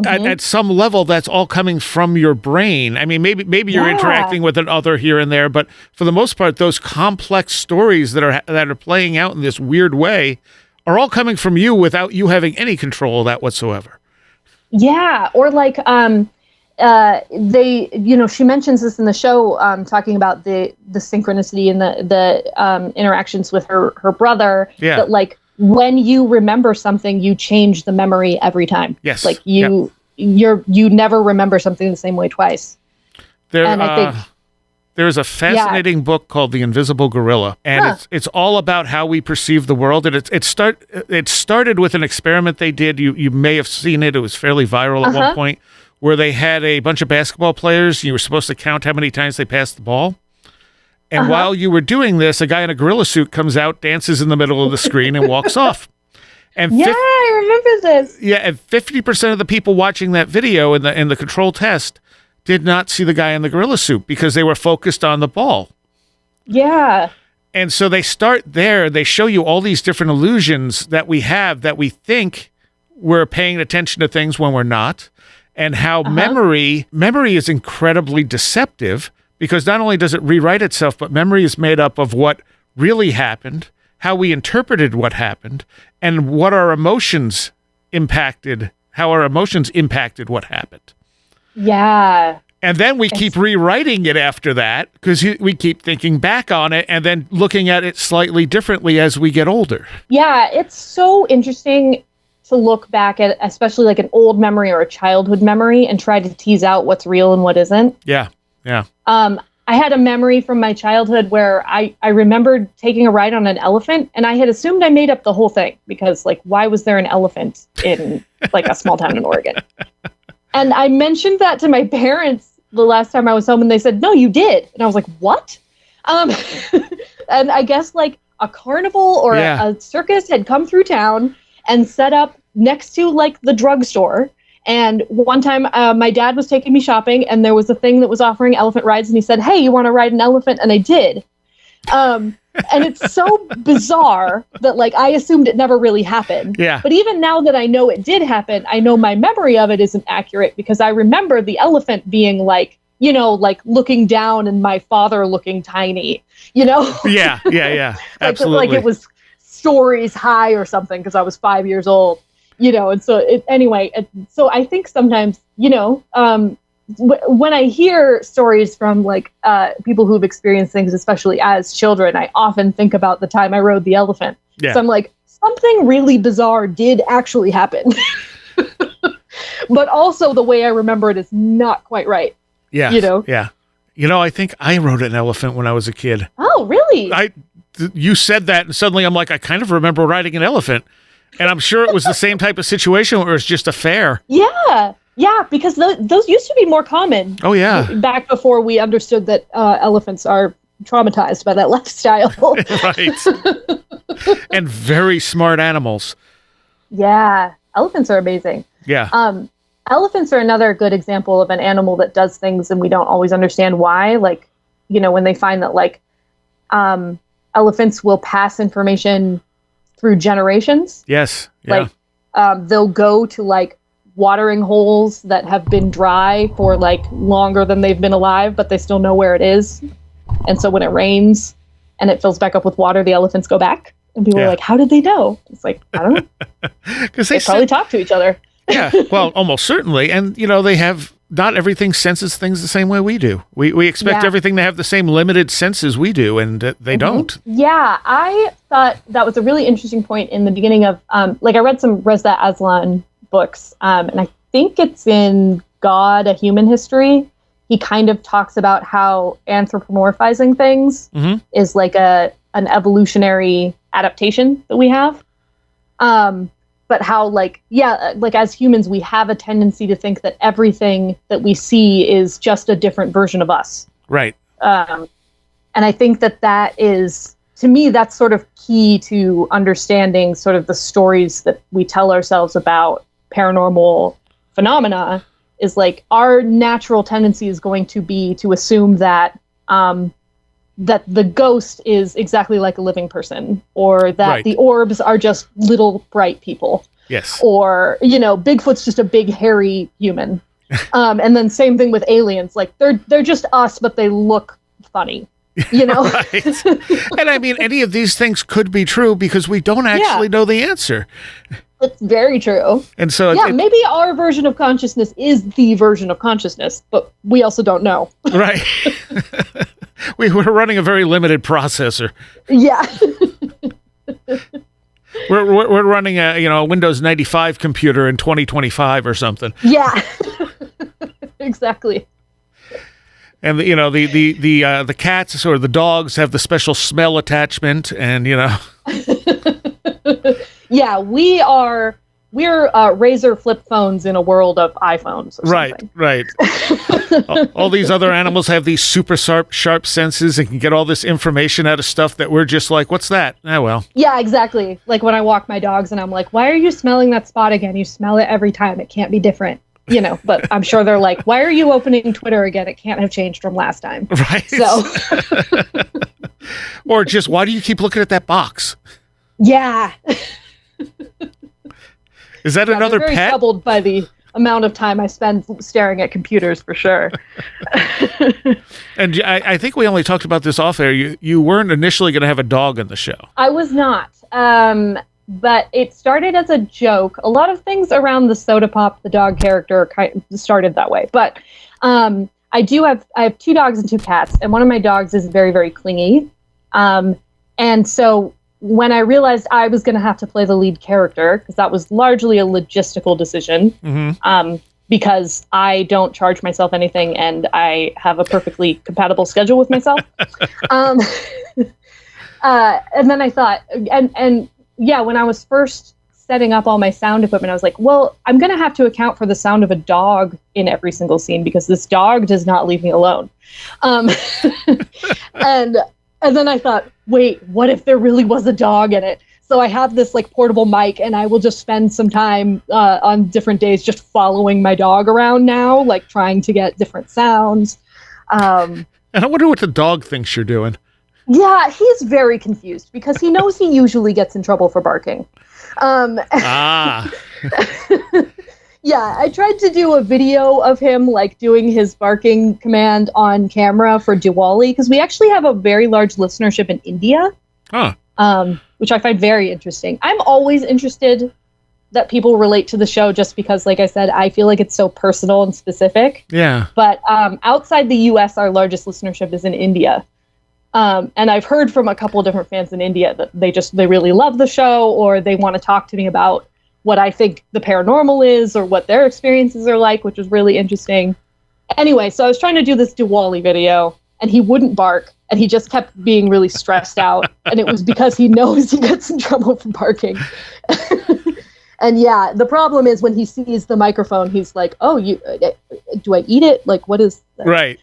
at some level, that's all coming from your brain. I mean, maybe you're interacting with an other here and there, but for the most part, those complex stories that are playing out in this weird way are all coming from you without you having any control of that whatsoever. Yeah, or like she mentions this in the show, talking about the synchronicity and the interactions with her brother. Yeah, that like, when you remember something, you change the memory every time. Yes. Like you never remember something the same way twice. There's a fascinating book called The Invisible Gorilla, and it's all about how we perceive the world. And it started with an experiment they did. You may have seen it. It was fairly viral at one point, where they had a bunch of basketball players. You were supposed to count how many times they passed the ball. And while you were doing this, a guy in a gorilla suit comes out, dances in the middle of the screen, and walks off. And I remember this. Yeah, and 50% of the people watching that video in the control test did not see the guy in the gorilla suit because they were focused on the ball. Yeah. And so they start there. They show you all these different illusions that we have, that we think we're paying attention to things when we're not, and how memory is incredibly deceptive. Because not only does it rewrite itself, but memory is made up of what really happened, how we interpreted what happened, and what our emotions impacted, how our emotions impacted what happened. Yeah. And then we keep rewriting it after that, because we keep thinking back on it and then looking at it slightly differently as we get older. Yeah, it's so interesting to look back at, especially like an old memory or a childhood memory, and try to tease out what's real and what isn't. Yeah. Yeah. I had a memory from my childhood where I remembered taking a ride on an elephant, and I had assumed I made up the whole thing because, like, why was there an elephant in like a small town in Oregon? And I mentioned that to my parents the last time I was home, and they said, "No, you did." And I was like, "What?" And I guess like a carnival or a circus had come through town and set up next to like the drugstore. And one time my dad was taking me shopping, and there was a thing that was offering elephant rides, and he said, "Hey, you want to ride an elephant?" And I did. And it's so bizarre that like I assumed it never really happened. Yeah. But even now that I know it did happen, I know my memory of it isn't accurate, because I remember the elephant being like, like looking down and my father looking tiny, Yeah. Absolutely. like it was stories high or something, because I was 5 years old. And so so I think sometimes, when I hear stories from like people who've experienced things, especially as children, I often think about the time I rode the elephant. Yeah. So I'm like, something really bizarre did actually happen. But also the way I remember it is not quite right. Yeah. Yeah. I think I rode an elephant when I was a kid. Oh, really? You said that, and suddenly I'm like, I kind of remember riding an elephant. And I'm sure it was the same type of situation where it was just a fair. Yeah, because those used to be more common. Oh, yeah. Back before we understood that elephants are traumatized by that lifestyle. Right. And very smart animals. Yeah, elephants are amazing. Yeah. Elephants are another good example of an animal that does things and we don't always understand why. Like, when they find that elephants will pass information through generations. Yes. Yeah. They'll go to watering holes that have been dry for longer than they've been alive, but they still know where it is. And so when it rains and it fills back up with water, the elephants go back. And people are like, how did they know? It's I don't know. Because they probably talk to each other. Yeah, well, almost certainly. And, they have, not everything senses things the same way we do. We expect everything to have the same limited senses we do, and they don't. Yeah, I thought that was a really interesting point in the beginning of, I read some Reza Aslan books, and I think it's in God, A Human History. He kind of talks about how anthropomorphizing things is an evolutionary adaptation that we have. But how as humans, we have a tendency to think that everything that we see is just a different version of us. Right. And I think that is, to me, that's sort of key to understanding sort of the stories that we tell ourselves about paranormal phenomena, is our natural tendency is going to be to assume that that the ghost is exactly like a living person, or that the orbs are just little bright people. Yes. Or, Bigfoot's just a big hairy human. And then same thing with aliens. They're just us, but they look funny. Right. And I mean, any of these things could be true because we don't actually know the answer. It's very true. And so maybe our version of consciousness is the version of consciousness, but we also don't know. Right. We're running a very limited processor. Yeah. We're running a Windows 95 computer in 2025 or something. Yeah. Exactly. And the cats or the dogs have the special smell attachment, and Yeah, we're razor flip phones in a world of iPhones. Or something. Right. all these other animals have these super sharp senses and can get all this information out of stuff that we're just like, what's that? Ah, well. Yeah, exactly. Like when I walk my dogs and I'm like, why are you smelling that spot again? You smell it every time. It can't be different. But I'm sure they're like, why are you opening Twitter again? It can't have changed from last time. Right. So. Or just, why do you keep looking at that box? Yeah. Is that another very pet? Troubled by the amount of time I spend staring at computers, for sure. And I think we only talked about this off air. You weren't initially going to have a dog in the show. I was not. But it started as a joke. A lot of things around the Soda Pop, the dog character, started that way. But I have 2 dogs and 2 cats, and one of my dogs is very, very clingy. And so when I realized I was going to have to play the lead character, because that was largely a logistical decision, because I don't charge myself anything and I have a perfectly compatible schedule with myself. And then I thought, when I was first setting up all my sound equipment, I was like, well, I'm going to have to account for the sound of a dog in every single scene because this dog does not leave me alone. And then I thought, wait, what if there really was a dog in it? So I have this portable mic, and I will just spend some time on different days just following my dog around now, trying to get different sounds. And I wonder what the dog thinks you're doing. Yeah, he's very confused because he knows he usually gets in trouble for barking. Yeah, I tried to do a video of him doing his barking command on camera for Diwali, because we actually have a very large listenership in India, which I find very interesting. I'm always interested that people relate to the show just because, like I said, I feel like it's so personal and specific. Yeah. But outside the U.S., our largest listenership is in India. And I've heard from a couple of different fans in India that they really love the show, or they want to talk to me about what I think the paranormal is or what their experiences are like, which was really interesting. Anyway, so I was trying to do this Diwali video, and he wouldn't bark, and he just kept being really stressed out. And it was because he knows he gets in trouble for barking. And yeah, the problem is when he sees the microphone, he's like, "Oh, you do I eat it? Like, what is that?" Right.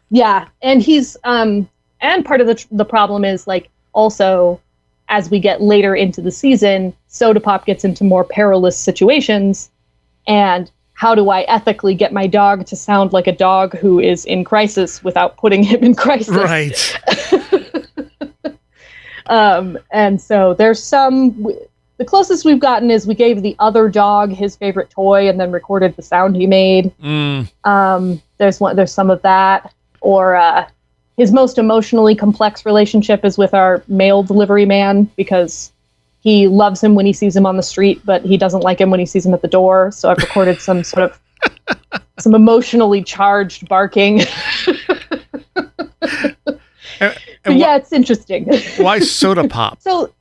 Yeah, and he's and part of the problem is like also as we get later into the season, Soda Pop gets into more perilous situations, and how do I ethically get my dog to sound like a dog who is in crisis without putting him in crisis? Right. And so there's the closest we've gotten is we gave the other dog his favorite toy and then recorded the sound he made. There's some of that. Or his most emotionally complex relationship is with our mail delivery man, because he loves him when he sees him on the street, but he doesn't like him when he sees him at the door. So I've recorded some emotionally charged barking. And yeah, it's interesting. Why Soda Pop? So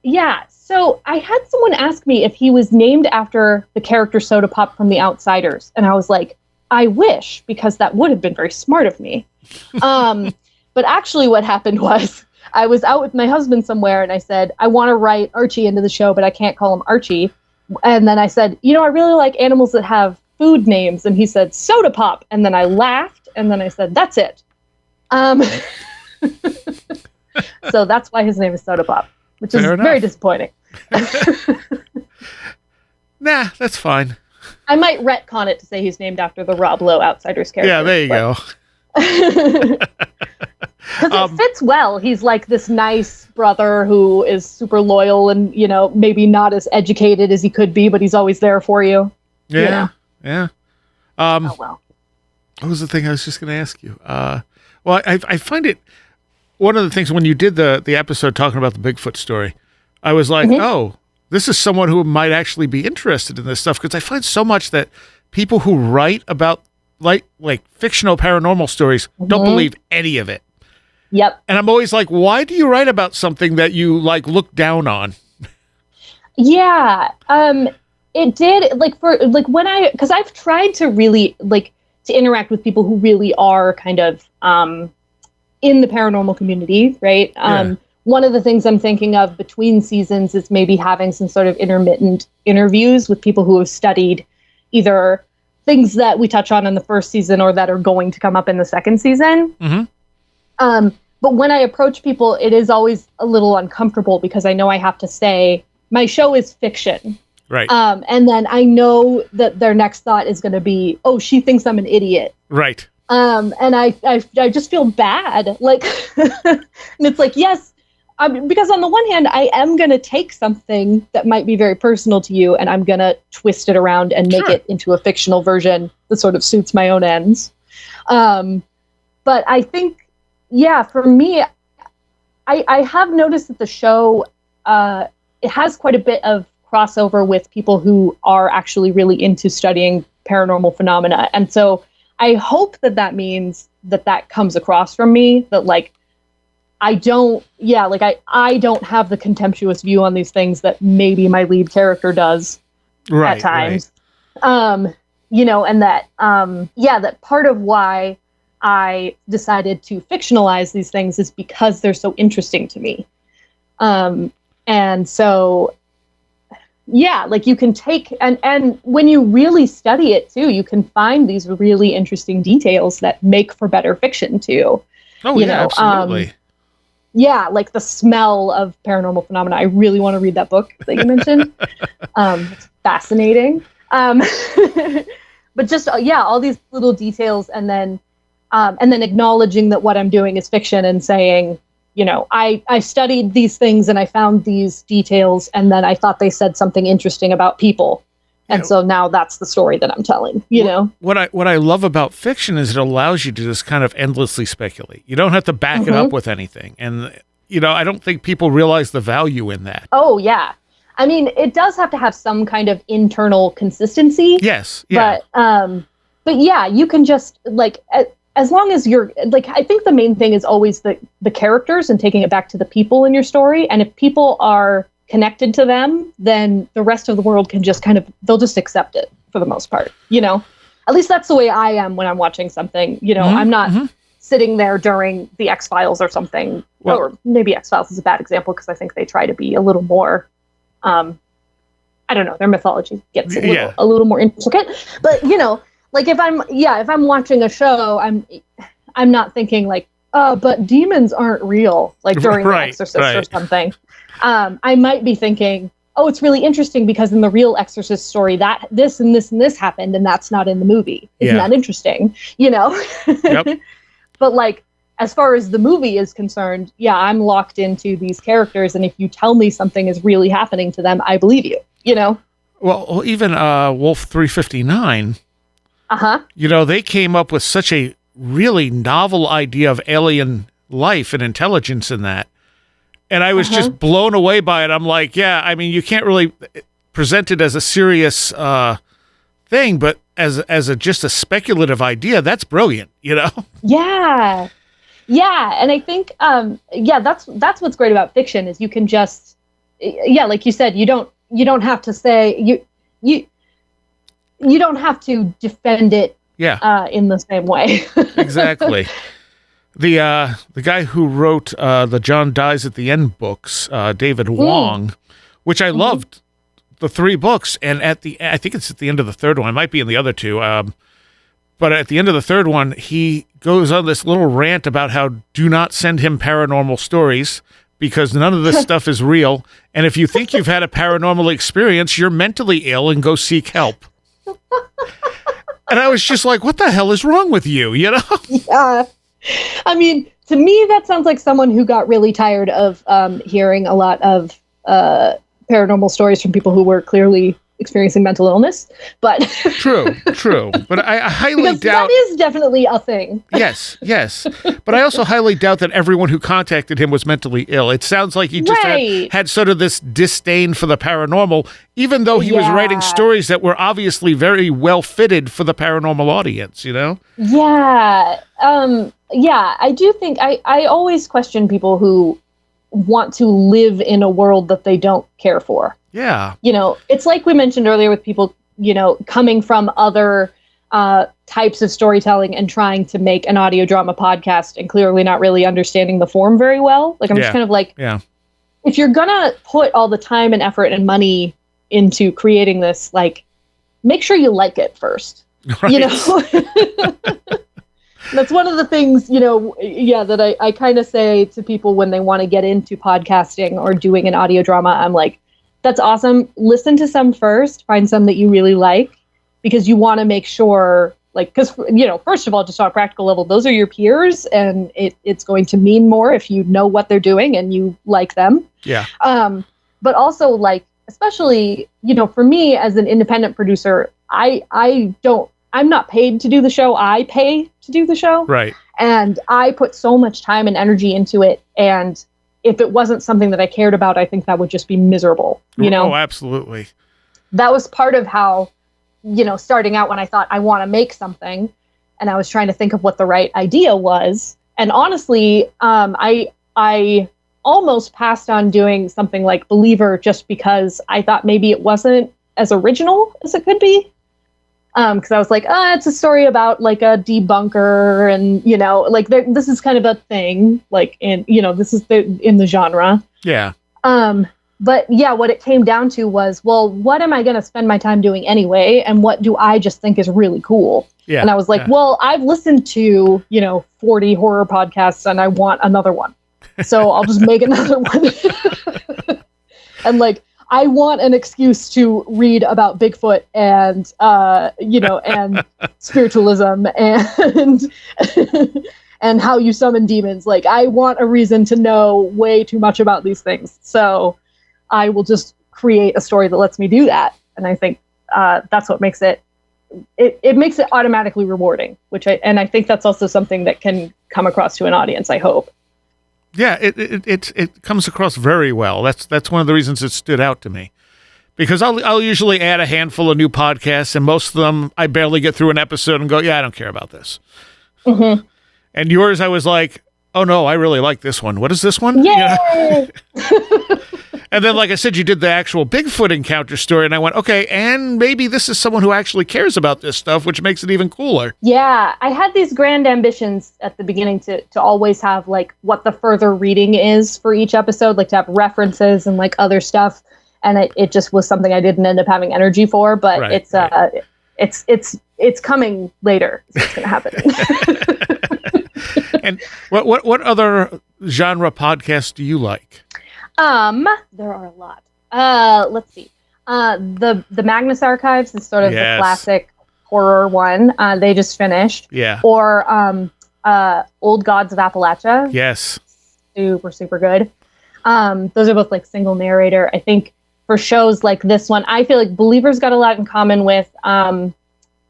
I had someone ask me if he was named after the character Soda Pop from The Outsiders. And I was like, I wish, because that would have been very smart of me. But actually what happened was I was out with my husband somewhere and I said, I want to write Archie into the show, but I can't call him Archie. And then I said, I really like animals that have food names. And he said, Soda Pop. And then I laughed. And then I said, that's it. So that's why his name is Soda Pop, which is very disappointing. Nah, that's fine. I might retcon it to say he's named after the Rob Lowe Outsiders character. Yeah, there you go. Because it fits well. He's like this nice brother who is super loyal and, maybe not as educated as he could be, but he's always there for you. Yeah, yeah. Oh, well. What was the thing I was just going to ask you? Well, I find it, one of the things when you did the episode talking about the Bigfoot story, I was like, oh, this is someone who might actually be interested in this stuff, because I find so much that people who write about like fictional paranormal stories don't believe any of it. Yep. And I'm always like, why do you write about something that you look down on? Yeah. It did because I've tried to really to interact with people who really are kind of in the paranormal community, right? One of the things I'm thinking of between seasons is maybe having some sort of intermittent interviews with people who have studied either things that we touch on in the first season or that are going to come up in the second season. But when I approach people, it is always a little uncomfortable because I know I have to say, my show is fiction. Right. And then I know that their next thought is going to be, oh, she thinks I'm an idiot. Right. And I just feel bad. And it's like, yes, because on the one hand, I am going to take something that might be very personal to you and I'm going to twist it around and make it into a fictional version that sort of suits my own ends. But I think, for me, I have noticed that the show, it has quite a bit of crossover with people who are actually really into studying paranormal phenomena. And so I hope that means that comes across from me, that I don't have the contemptuous view on these things that maybe my lead character does at times. Right. And that part of why I decided to fictionalize these things is because they're so interesting to me. And so, you can take, and when you really study it too, you can find these really interesting details that make for better fiction too. Oh, absolutely. Like the smell of paranormal phenomena. I really want to read that book that you mentioned. It's fascinating. But just, all these little details and then acknowledging that what I'm doing is fiction and saying, I studied these things and I found these details and then I thought they said something interesting about people. And so now that's the story that I'm telling, know? What I love about fiction is it allows you to just kind of endlessly speculate. You don't have to back it up with anything. And, I don't think people realize the value in that. Oh, yeah. I mean, it does have to have some kind of internal consistency. Yes. Yeah. But you can just as long as you're I think the main thing is always the characters and taking it back to the people in your story. And if people are connected to them, then the rest of the world can just they'll just accept it for the most part, at least that's the way I am when I'm watching something, I'm not sitting there during the X-Files or something, or maybe X-Files is a bad example because I think they try to be a little more, I I don't know, their mythology gets a little more intricate. But like if I'm watching a show, I'm not thinking like, but demons aren't real, like during The Exorcist or something. I might be thinking, oh, it's really interesting because in the real Exorcist story, that this and this and this happened, and that's not in the movie. Isn't that interesting? Yep. But like, as far as the movie is concerned, I'm locked into these characters, and if you tell me something is really happening to them, I believe you. Well, even Wolf 359. They came up with such a really novel idea of alien life and intelligence in that. And I was just blown away by it. I'm like, you can't really present it as a serious thing, but as just a speculative idea, that's brilliant, Yeah. Yeah. And I think, that's what's great about fiction is you can just, like you said, you don't have to say, you don't have to defend it in the same way. Exactly. The guy who wrote the John Dies at the End books, David Wong, which I loved the 3 books, and I think it's at the end of the 3rd one. It might be in the other 2, but at the end of the 3rd one, he goes on this little rant about how do not send him paranormal stories because none of this stuff is real, and if you think you've had a paranormal experience, you're mentally ill and go seek help. And I was just like, what the hell is wrong with you, Yeah. I mean, to me, that sounds like someone who got really tired of hearing a lot of paranormal stories from people who were clearly experiencing mental illness. But True. But I highly doubt... that is definitely a thing. Yes. But I also highly doubt that everyone who contacted him was mentally ill. It sounds like he just had sort of this disdain for the paranormal, even though he was writing stories that were obviously very well fitted for the paranormal audience, Yeah. I do think I always question people who want to live in a world that they don't care for. Yeah. It's like we mentioned earlier with people, coming from other types of storytelling and trying to make an audio drama podcast and clearly not really understanding the form very well. Like, I'm just kind of like, if you're going to put all the time and effort and money into creating this, like, make sure you like it first. Right. That's one of the things, that I kind of say to people when they want to get into podcasting or doing an audio drama. I'm like, that's awesome. Listen to some first, find some that you really like, because you want to make sure, like, because, first of all, just on a practical level, those are your peers, and it's going to mean more if you know what they're doing and you like them. Yeah. But also, like, especially, for me as an independent producer, I'm not paid to do the show. I pay to do the show. Right. And I put so much time and energy into it. And if it wasn't something that I cared about, I think that would just be miserable. Oh, absolutely. That was part of how, starting out when I thought I want to make something and I was trying to think of what the right idea was. And honestly, I almost passed on doing something like Believer just because I thought maybe it wasn't as original as it could be. Because I was like, it's a story about like a debunker, and like this is kind of a thing, like this is in the genre. Yeah. But what it came down to was, well, what am I going to spend my time doing anyway, and what do I just think is really cool? Yeah. And I was like, well, I've listened to 40 horror podcasts, and I want another one, so I'll just make another one. And like, I want an excuse to read about Bigfoot and, and spiritualism and and how you summon demons. Like, I want a reason to know way too much about these things. So I will just create a story that lets me do that. And I think that's what makes it makes it automatically rewarding, I think that's also something that can come across to an audience, I hope. Yeah, it comes across very well. That's one of the reasons it stood out to me, because I'll usually add a handful of new podcasts, and most of them I barely get through an episode and go, I don't care about this. Mm-hmm. And yours, I was like, oh no, I really like this one. What is this one? Yay! And then, like I said, you did the actual Bigfoot encounter story, and I went, okay, and maybe this is someone who actually cares about this stuff, which makes it even cooler. Yeah, I had these grand ambitions at the beginning to always have, like, what the further reading is for each episode, like to have references and, like, other stuff. and it just was something I didn't end up having energy for. But it's coming later. So it's going to happen. And what other genre podcasts do you like? There are a lot. Let's see. The Magnus Archives is sort of the classic horror one. They just finished. Yeah. Or Old Gods of Appalachia. Yes. Super, super good. Those are both like single narrator. I think for shows like this one, I feel like Believer's got a lot in common with,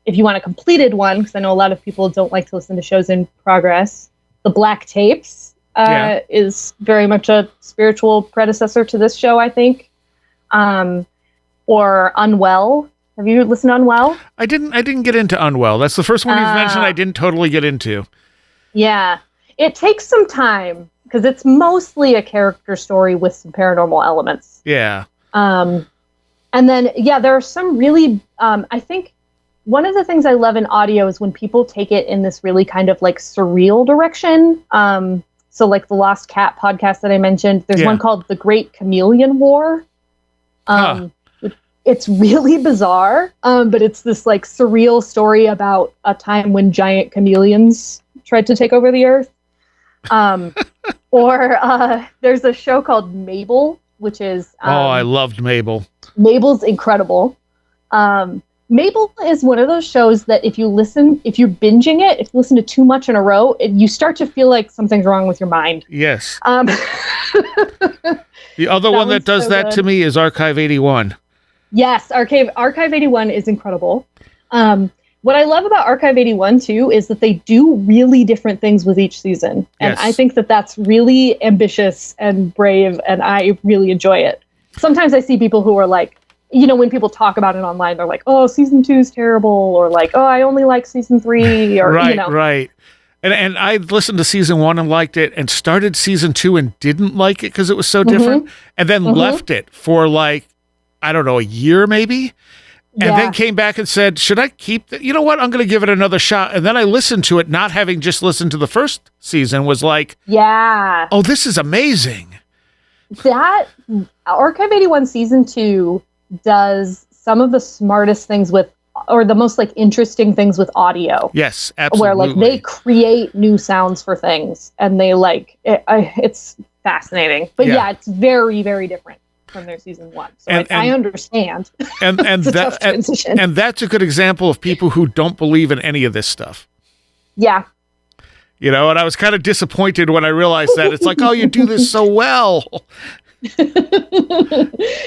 if you want a completed one, because I know a lot of people don't like to listen to shows in progress. The Black Tapes is very much a spiritual predecessor to this show, I think. Or Unwell. Have you listened to Unwell? I didn't get into Unwell. That's the first one you've mentioned I didn't totally get into. Yeah. It takes some time because it's mostly a character story with some paranormal elements. Yeah. And then, there are some really, I think one of the things I love in audio is when people take it in this really kind of like surreal direction. So like the Lost Cat podcast that I mentioned, there's one called The Great Chameleon War. It's really bizarre, but it's this like surreal story about a time when giant chameleons tried to take over the earth. Or there's a show called Mabel, which is... I loved Mabel. Mabel's incredible. Mabel is one of those shows that if you're binging it, if you listen to too much in a row, you start to feel like something's wrong with your mind. Yes. The other one that does that to me is Archive 81. Yes, Archive 81 is incredible. What I love about Archive 81, too, is that they do really different things with each season. And I think that that's really ambitious and brave, and I really enjoy it. Sometimes I see people who are like, when people talk about it online, they're like, oh, season 2 is terrible, or like, oh, I only like season 3, or, Right. And I listened to season 1 and liked it, and started season 2 and didn't like it because it was so different, and then left it for like, I don't know, a year maybe, and then came back and said, should I keep it? You know what? I'm going to give it another shot. And then I listened to it, not having just listened to the first season, was like, oh, this is amazing. That Archive 81 season 2 does some of the smartest things or the most like interesting things with audio. Yes, absolutely. Where like they create new sounds for things, and they like it's fascinating. But it's very, very different from their season 1. So I understand. And that's a good example of people who don't believe in any of this stuff. Yeah. And I was kind of disappointed when I realized that. It's like, oh, you do this so well.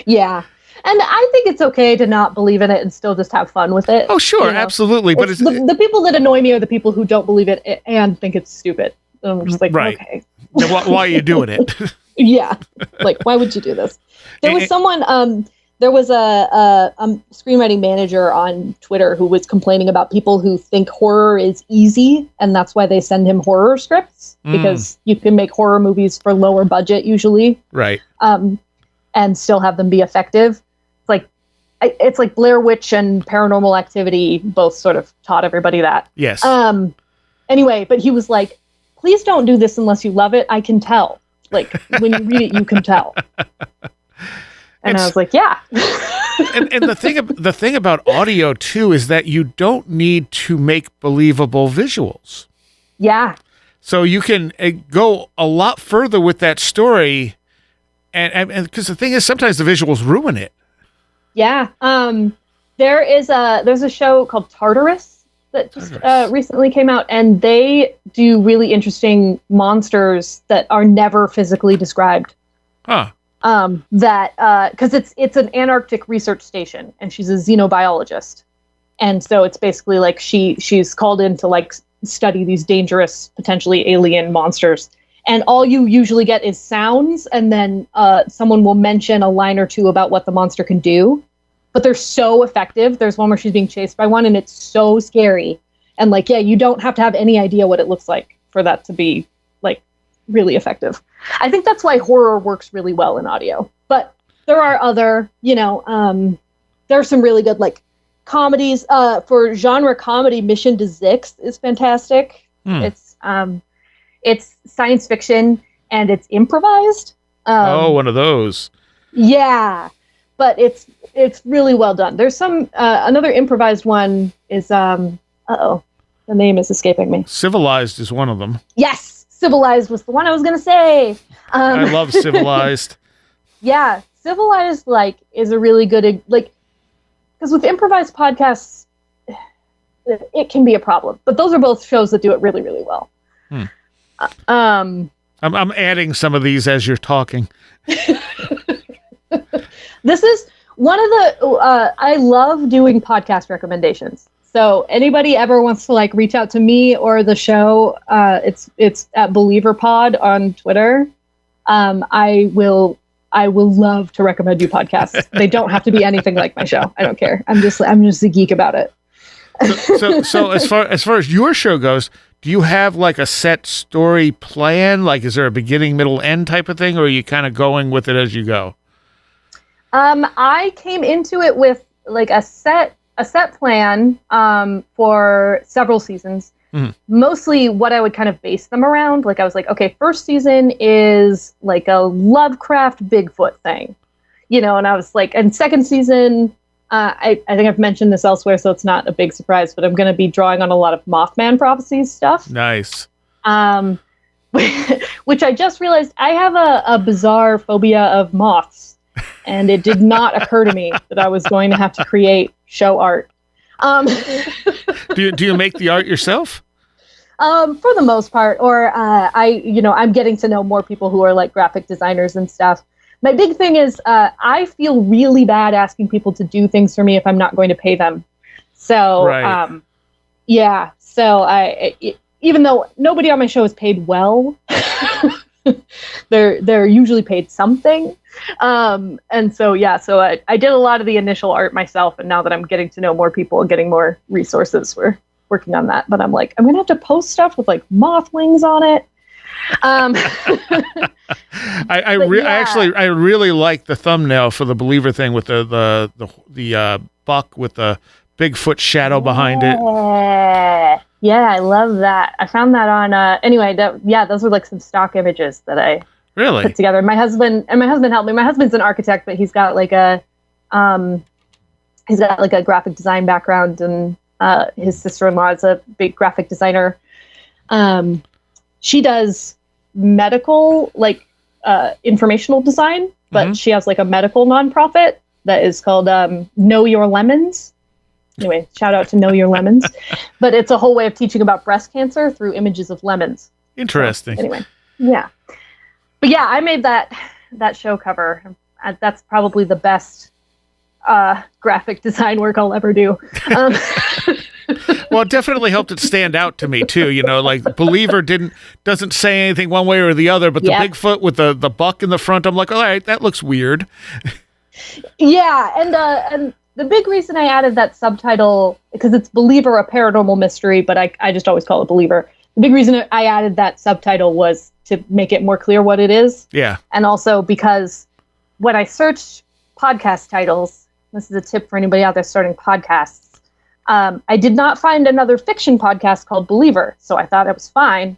Yeah. And I think it's okay to not believe in it and still just have fun with it. Oh, sure, absolutely. But it's the people that annoy me are the people who don't believe it and think it's stupid. And I'm just like, okay. Why are you doing it? Yeah. Like, why would you do this? There was someone, there was a screenwriting manager on Twitter who was complaining about people who think horror is easy, and that's why they send him horror scripts, because you can make horror movies for lower budget usually. Right. And still have them be effective. It's like Blair Witch and Paranormal Activity both sort of taught everybody that. Yes. Anyway, but he was like, please don't do this unless you love it. I can tell. Like, when you read it, you can tell. And I was like, yeah. and the thing about audio, too, is that you don't need to make believable visuals. Yeah. So you can go a lot further with that story. And because the thing is, sometimes the visuals ruin it. Yeah. There's a show called Tartarus that just recently came out, and they do really interesting monsters that are never physically described. Huh. Because it's an Antarctic research station, and she's a xenobiologist, and so it's basically like she's called in to like study these dangerous, potentially alien monsters. And all you usually get is sounds, and then someone will mention a line or two about what the monster can do. But they're so effective. There's one where she's being chased by one, and it's so scary. And like, you don't have to have any idea what it looks like for that to be like really effective. I think that's why horror works really well in audio. But there are other, there are some really good like comedies. For genre comedy, Mission to Zix is fantastic. It's science fiction and it's improvised. One of those. Yeah. but it's really well done. There's some another improvised one is the name is escaping me. Civilized is one of them. Yes, Civilized was the one I was gonna say. I love Civilized. Yeah, Civilized is a really good because with improvised podcasts, it can be a problem. But those are both shows that do it really, really well. I'm adding some of these as you're talking. This is one of the I love doing podcast recommendations. So anybody ever wants to reach out to me or the show, it's at Believer Pod on Twitter. I will love to recommend you podcasts. They don't have to be anything like my show. I don't care. I'm just a geek about it. So as far as your show goes, do you have a set story plan? Is there a beginning, middle, end type of thing, or are you kind of going with it as you go? I came into it with a set plan for several seasons. Mm-hmm. Mostly what I would kind of base them around. I was okay, first season is a Lovecraft Bigfoot thing, and I was and second season, I think I've mentioned this elsewhere, so it's not a big surprise, but I'm going to be drawing on a lot of Mothman prophecies stuff. Nice. Which I just realized I have a bizarre phobia of moths. And it did not occur to me that I was going to have to create show art. Do you make the art yourself? For the most part, or I'm getting to know more people who are graphic designers and stuff. My big thing is I feel really bad asking people to do things for me if I'm not going to pay them. So right. Yeah. So even though nobody on my show is paid well, they're usually paid something. And so, yeah, so I did a lot of the initial art myself. And now that I'm getting to know more people and getting more resources, we're working on that. But I'm I'm going to have to post stuff with moth wings on it. I really like the thumbnail for the Believer thing with the buck with the Bigfoot shadow behind it. Yeah, I love that. I found that on those were some stock images that I really put together. My husband helped me. My husband's an architect, but he's got a graphic design background, and his sister-in-law is a big graphic designer. She does medical informational design, but she has a medical nonprofit that is called Know Your Lemons. Anyway, shout out to Know Your Lemons. But it's a whole way of teaching about breast cancer through images of lemons. Interesting. So, anyway, yeah. But yeah, I made that show cover. That's probably the best graphic design work I'll ever do. Well, it definitely helped it stand out to me too. Believer doesn't say anything one way or the other, but the Bigfoot with the buck in the front, I'm all right, that looks weird. Yeah, and the big reason I added that subtitle, because it's Believer, a Paranormal Mystery, but I just always call it Believer. The big reason I added that subtitle was to make it more clear what it is. Yeah. And also because when I searched podcast titles, this is a tip for anybody out there starting podcasts, I did not find another fiction podcast called Believer, so I thought it was fine.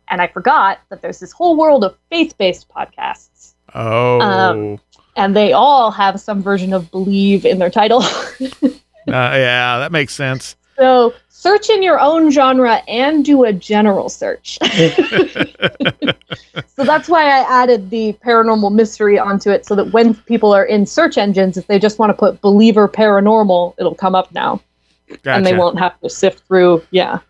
And I forgot that there's this whole world of faith-based podcasts. Oh. And they all have some version of believe in their title. Yeah, that makes sense. So search in your own genre and do a general search. So that's why I added the Paranormal Mystery onto it, so that when people are in search engines, if they just want to put Believer Paranormal, it'll come up now. Gotcha. And they won't have to sift through, the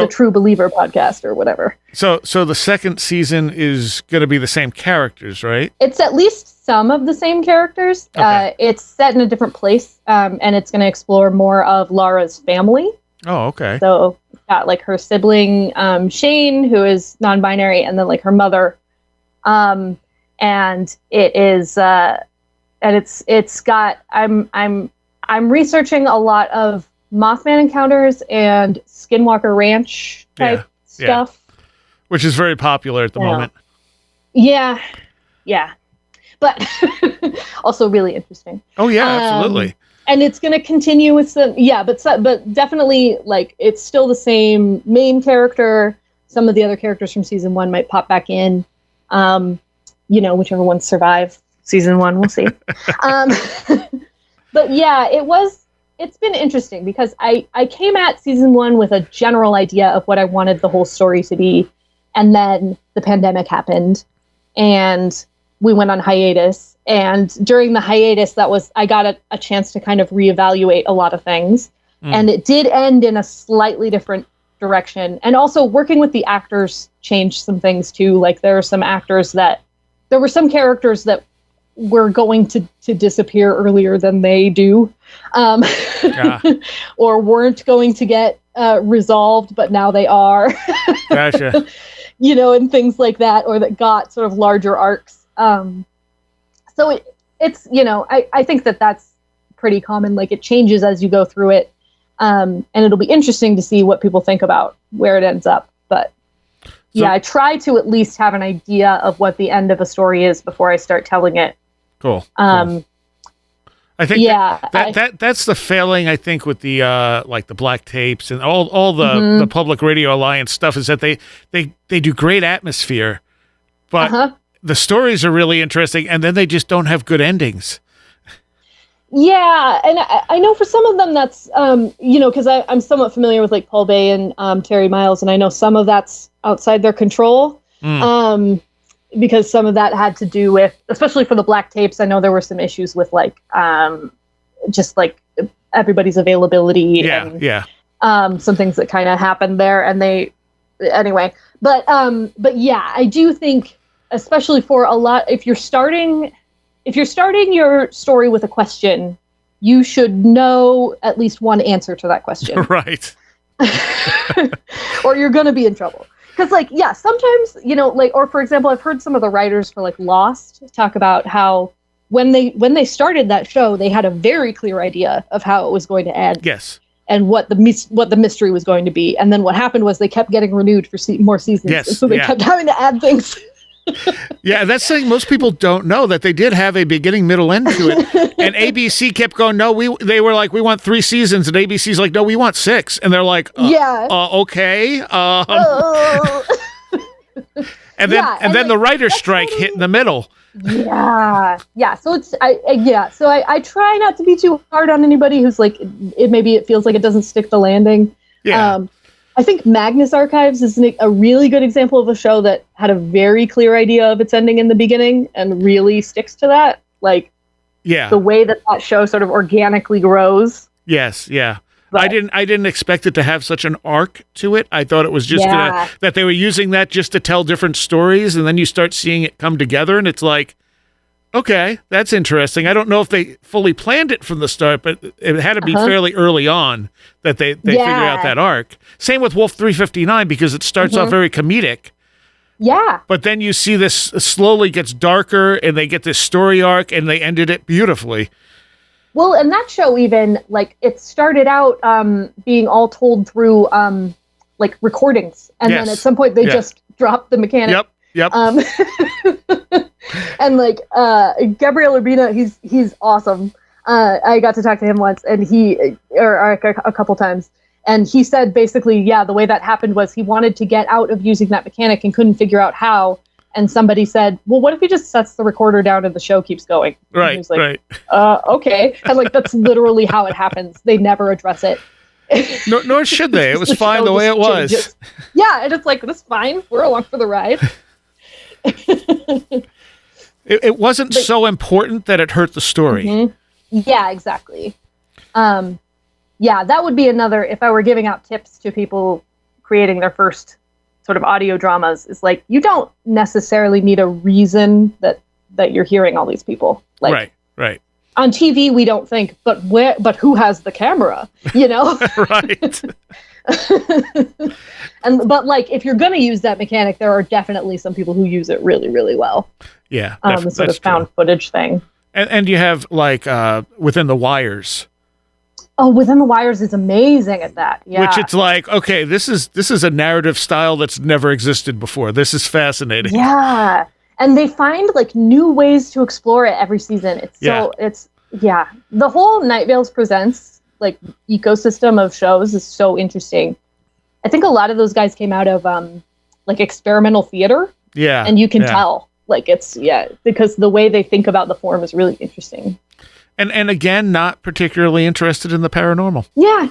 True Believer podcast or whatever. So the second season is going to be the same characters, right? It's at least some of the same characters. Okay. It's set in a different place, and it's going to explore more of Laura's family. Oh, okay. So it's got her sibling Shane, who is non-binary, and then her mother. And it is, and it's got. I'm researching a lot of Mothman encounters and Skinwalker Ranch type stuff. Which is very popular at the moment. Yeah. But also really interesting. Oh, yeah, absolutely. And it's going to continue with some, but definitely, it's still the same main character. Some of the other characters from season 1 might pop back in, whichever ones survive. season 1. We'll see. But yeah, it's been interesting because I came at season 1 with a general idea of what I wanted the whole story to be. And then the pandemic happened and we went on hiatus. And during the hiatus, I got a chance to kind of reevaluate a lot of things. And it did end in a slightly different direction. And also working with the actors changed some things too. Like there were some characters that were going to disappear earlier than they do. Or weren't going to get resolved, but now they are. Gotcha. And things like that, or that got sort of larger arcs. So it's, I think that's pretty common. Like it changes as you go through it. And it'll be interesting to see what people think about where it ends up. But yeah, I try to at least have an idea of what the end of a story is before I start telling it. Cool. I think that's the failing, I think, with the like the black tapes and all the Public Radio Alliance stuff is that they do great atmosphere, but the stories are really interesting, and then they just don't have good endings. Yeah, and I know for some of them that's, because I'm somewhat familiar with like Paul Bay and Terry Miles, and I know some of that's outside their control, because some of that had to do with, especially for the black tapes, I know there were some issues with like, just like everybody's availability. Some things that kind of happened there, and but yeah, I do think, especially for a lot, if you're starting your story with a question, you should know at least one answer to that question. Right. Or you're going to be in trouble. Because, sometimes, or for example, I've heard some of the writers for, Lost talk about how when they started that show, they had a very clear idea of how it was going to end. Yes. And what the mystery was going to be. And then what happened was they kept getting renewed for more seasons. Yes. And so they kept having to add things. Yeah, that's something most people don't know, that they did have a beginning, middle, end to it. And ABC kept going, no, they were like, we want 3 seasons. And ABC's like, no, we want 6. And they're like, okay. And then the writer's strike hit in the middle. Yeah. So I try not to be too hard on anybody who's like, it feels like it doesn't stick the landing. Yeah. I think Magnus Archives is a really good example of a show that had a very clear idea of its ending in the beginning and really sticks to that. The way that show sort of organically grows. Yes. Yeah. But I didn't expect it to have such an arc to it. I thought it was just that they were using that just to tell different stories, and then you start seeing it come together, and it's like, okay, that's interesting. I don't know if they fully planned it from the start, but it had to be fairly early on that they figure out that arc. Same with Wolf 359, because it starts off very comedic. Yeah. But then you see this slowly gets darker, and they get this story arc, and they ended it beautifully. Well, and that show even, it started out being all told through, recordings. And then at some point they just dropped the mechanic. Yep. And Gabriel Urbina, he's awesome. I got to talk to him once, and a couple times, and he said basically, the way that happened was he wanted to get out of using that mechanic and couldn't figure out how. And somebody said, well, what if he just sets the recorder down and the show keeps going? Right. And he was like, okay. And that's literally how it happens. They never address it. Nor should they. It was fine the way it was. Changes. Yeah. And it's like, that's fine. We're along for the ride. It wasn't so important that it hurt the story. Mm-hmm. Yeah, exactly. That would be another, if I were giving out tips to people creating their first sort of audio dramas, is you don't necessarily need a reason that you're hearing all these people. Right. On TV, we don't think, but who has the camera? Right. But if you're going to use that mechanic, there are definitely some people who use it really, really well. Yeah. The sort of found footage thing. And you have Within the Wires. Oh, Within the Wires is amazing at that. Yeah. Which it's okay, this is a narrative style that's never existed before. This is fascinating. Yeah. And they find new ways to explore it every season. The whole Night Vales Presents ecosystem of shows is so interesting. I think a lot of those guys came out of experimental theater. Yeah. And you can tell. Like it's, because the way they think about the form is really interesting. And again, not particularly interested in the paranormal. Yeah.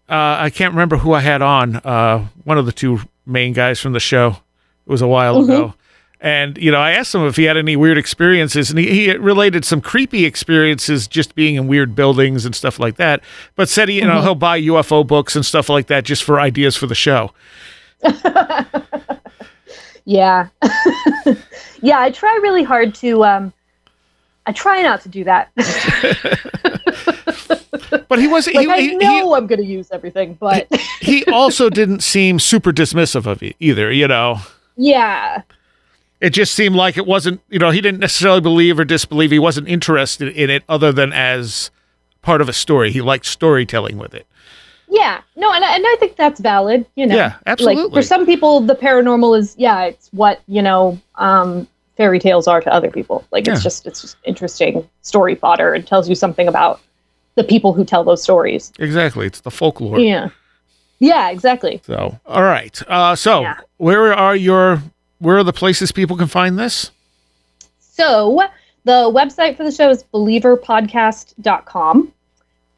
I can't remember who I had on, one of the two main guys from the show. It was a while ago. And, I asked him if he had any weird experiences, and he related some creepy experiences just being in weird buildings and stuff like that, but said he'll buy UFO books and stuff like that just for ideas for the show. Yeah. Yeah, I try really hard to, I try not to do that. But he wasn't. Like, I know I'm going to use everything, but he also didn't seem super dismissive of it either. Yeah. It just seemed like it wasn't. He didn't necessarily believe or disbelieve. He wasn't interested in it other than as part of a story. He liked storytelling with it. Yeah. No, and I think that's valid. Yeah, absolutely. Like for some people, the paranormal is it's what fairy tales are to other people. Like it's just interesting story fodder. It tells you something about the people who tell those stories. Exactly. It's the folklore. Yeah. Yeah, exactly. So, all right. Where are the places people can find this? So the website for the show is believerpodcast.com.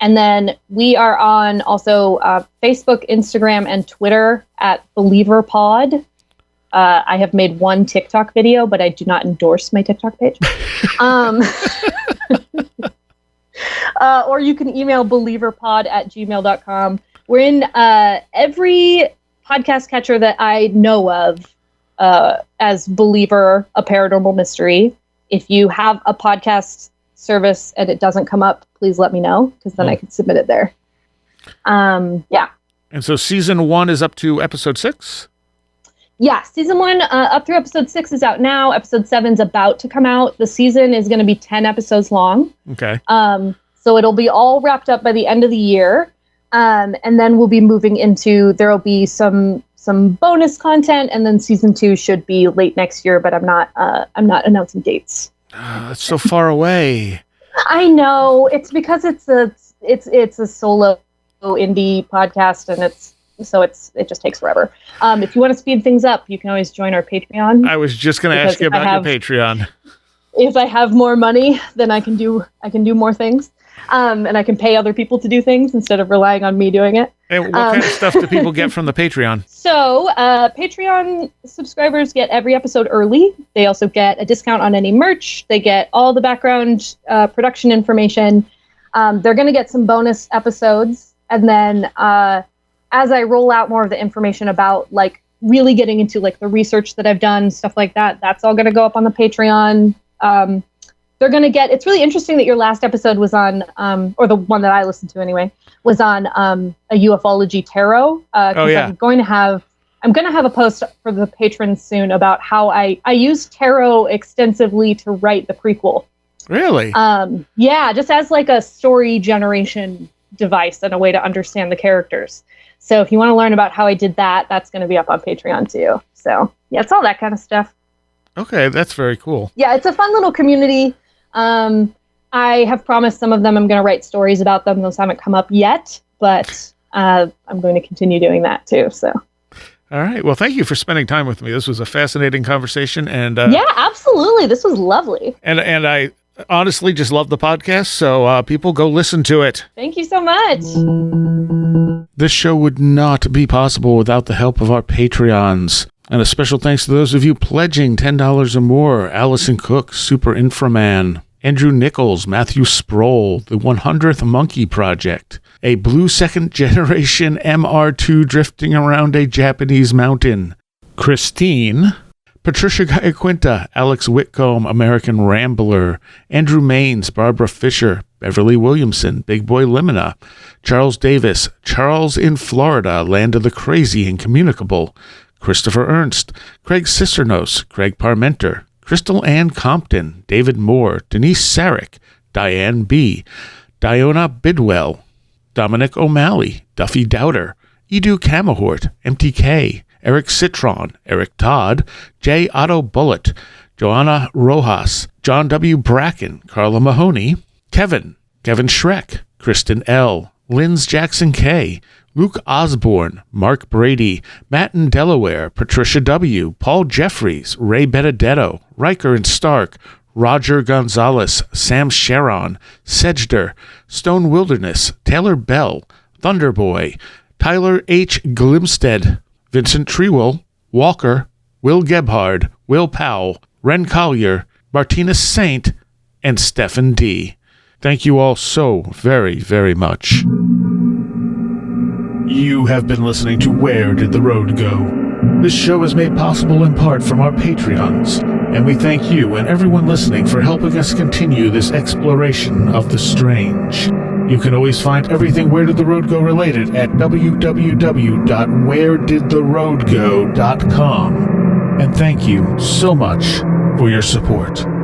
And then we are on also Facebook, Instagram, and Twitter at BelieverPod. I have made one TikTok video, but I do not endorse my TikTok page. Or you can email believerpod@gmail.com. We're in every podcast catcher that I know of as Believer, a Paranormal Mystery. If you have a podcast service and it doesn't come up, please let me know, because then I can submit it there. Yeah. And so season 1 is up to episode 6? Yeah, season 1 up through episode 6 is out now. Episode 7 is about to come out. The season is going to be 10 episodes long. Okay. So it'll be all wrapped up by the end of the year. And then we'll be moving into, there will be some bonus content, and then season 2 should be late next year, but I'm not announcing dates. That's so far away. I know. It's because it's a solo indie podcast, and it just takes forever. If you want to speed things up, you can always join our Patreon. I was just going to ask you about your Patreon. If I have more money, then I can do more things. And I can pay other people to do things instead of relying on me doing it. And what kind of stuff do people get from the Patreon? So Patreon subscribers get every episode early. They also get a discount on any merch. They get all the background production information. They're going to get some bonus episodes. And then as I roll out more of the information about like really getting into like the research that I've done, stuff like that, that's all going to go up on the Patreon. They're going to get, it's really interesting that your last episode was on, or the one that I listened to anyway, was on a ufology tarot. I'm going to have a post for the patrons soon about how I use tarot extensively to write the prequel. Really? Yeah, just as like a story generation device and a way to understand the characters. So if you want to learn about how I did that, that's going to be up on Patreon too. So yeah, it's all that kind of stuff. Okay, that's very cool. Yeah, it's a fun little community. I have promised some of them I'm going to write stories about them. Those haven't come up yet, but I'm going to continue doing that too. So. All right. Well, thank you for spending time with me. This was a fascinating conversation, and yeah, absolutely. This was lovely. And I honestly just love the podcast. So people go listen to it. Thank you so much. This show would not be possible without the help of our Patreons. And a special thanks to those of you pledging $10 or more: Allison Cook, Super Inframan, Andrew Nichols, Matthew Sproul, the 100th Monkey Project, a blue second generation MR2 drifting around a Japanese mountain, Christine, Patricia Gayaquinta, Alex Whitcomb, American Rambler, Andrew Maines, Barbara Fisher, Beverly Williamson, Big Boy Limina, Charles Davis, Charles in Florida, Land of the Crazy and Communicable, Christopher Ernst, Craig Cicernos, Craig Parmenter, Crystal Ann Compton, David Moore, Denise Sarek, Diane B., Diona Bidwell, Dominic O'Malley, Duffy Dowder, Edu Camahort, MTK, Eric Citron, Eric Todd, J. Otto Bullitt, Joanna Rojas, John W. Bracken, Carla Mahoney, Kevin Schreck, Kristen L., Linz Jackson K., Luke Osborne, Mark Brady, Matt in Delaware, Patricia W., Paul Jeffries, Ray Benedetto, Riker and Stark, Roger Gonzalez, Sam Sharon, Sedgder, Stone Wilderness, Taylor Bell, Thunderboy, Tyler H. Glimstead, Vincent Trewell, Walker, Will Gebhard, Will Powell, Ren Collier, Martina Saint, and Stephen D. Thank you all so very, very much. You have been listening to Where Did the Road Go? This show is made possible in part from our Patreons, and we thank you and everyone listening for helping us continue this exploration of the strange. You can always find everything Where Did the Road Go related at www.wheredidtheroadgo.com. And thank you so much for your support.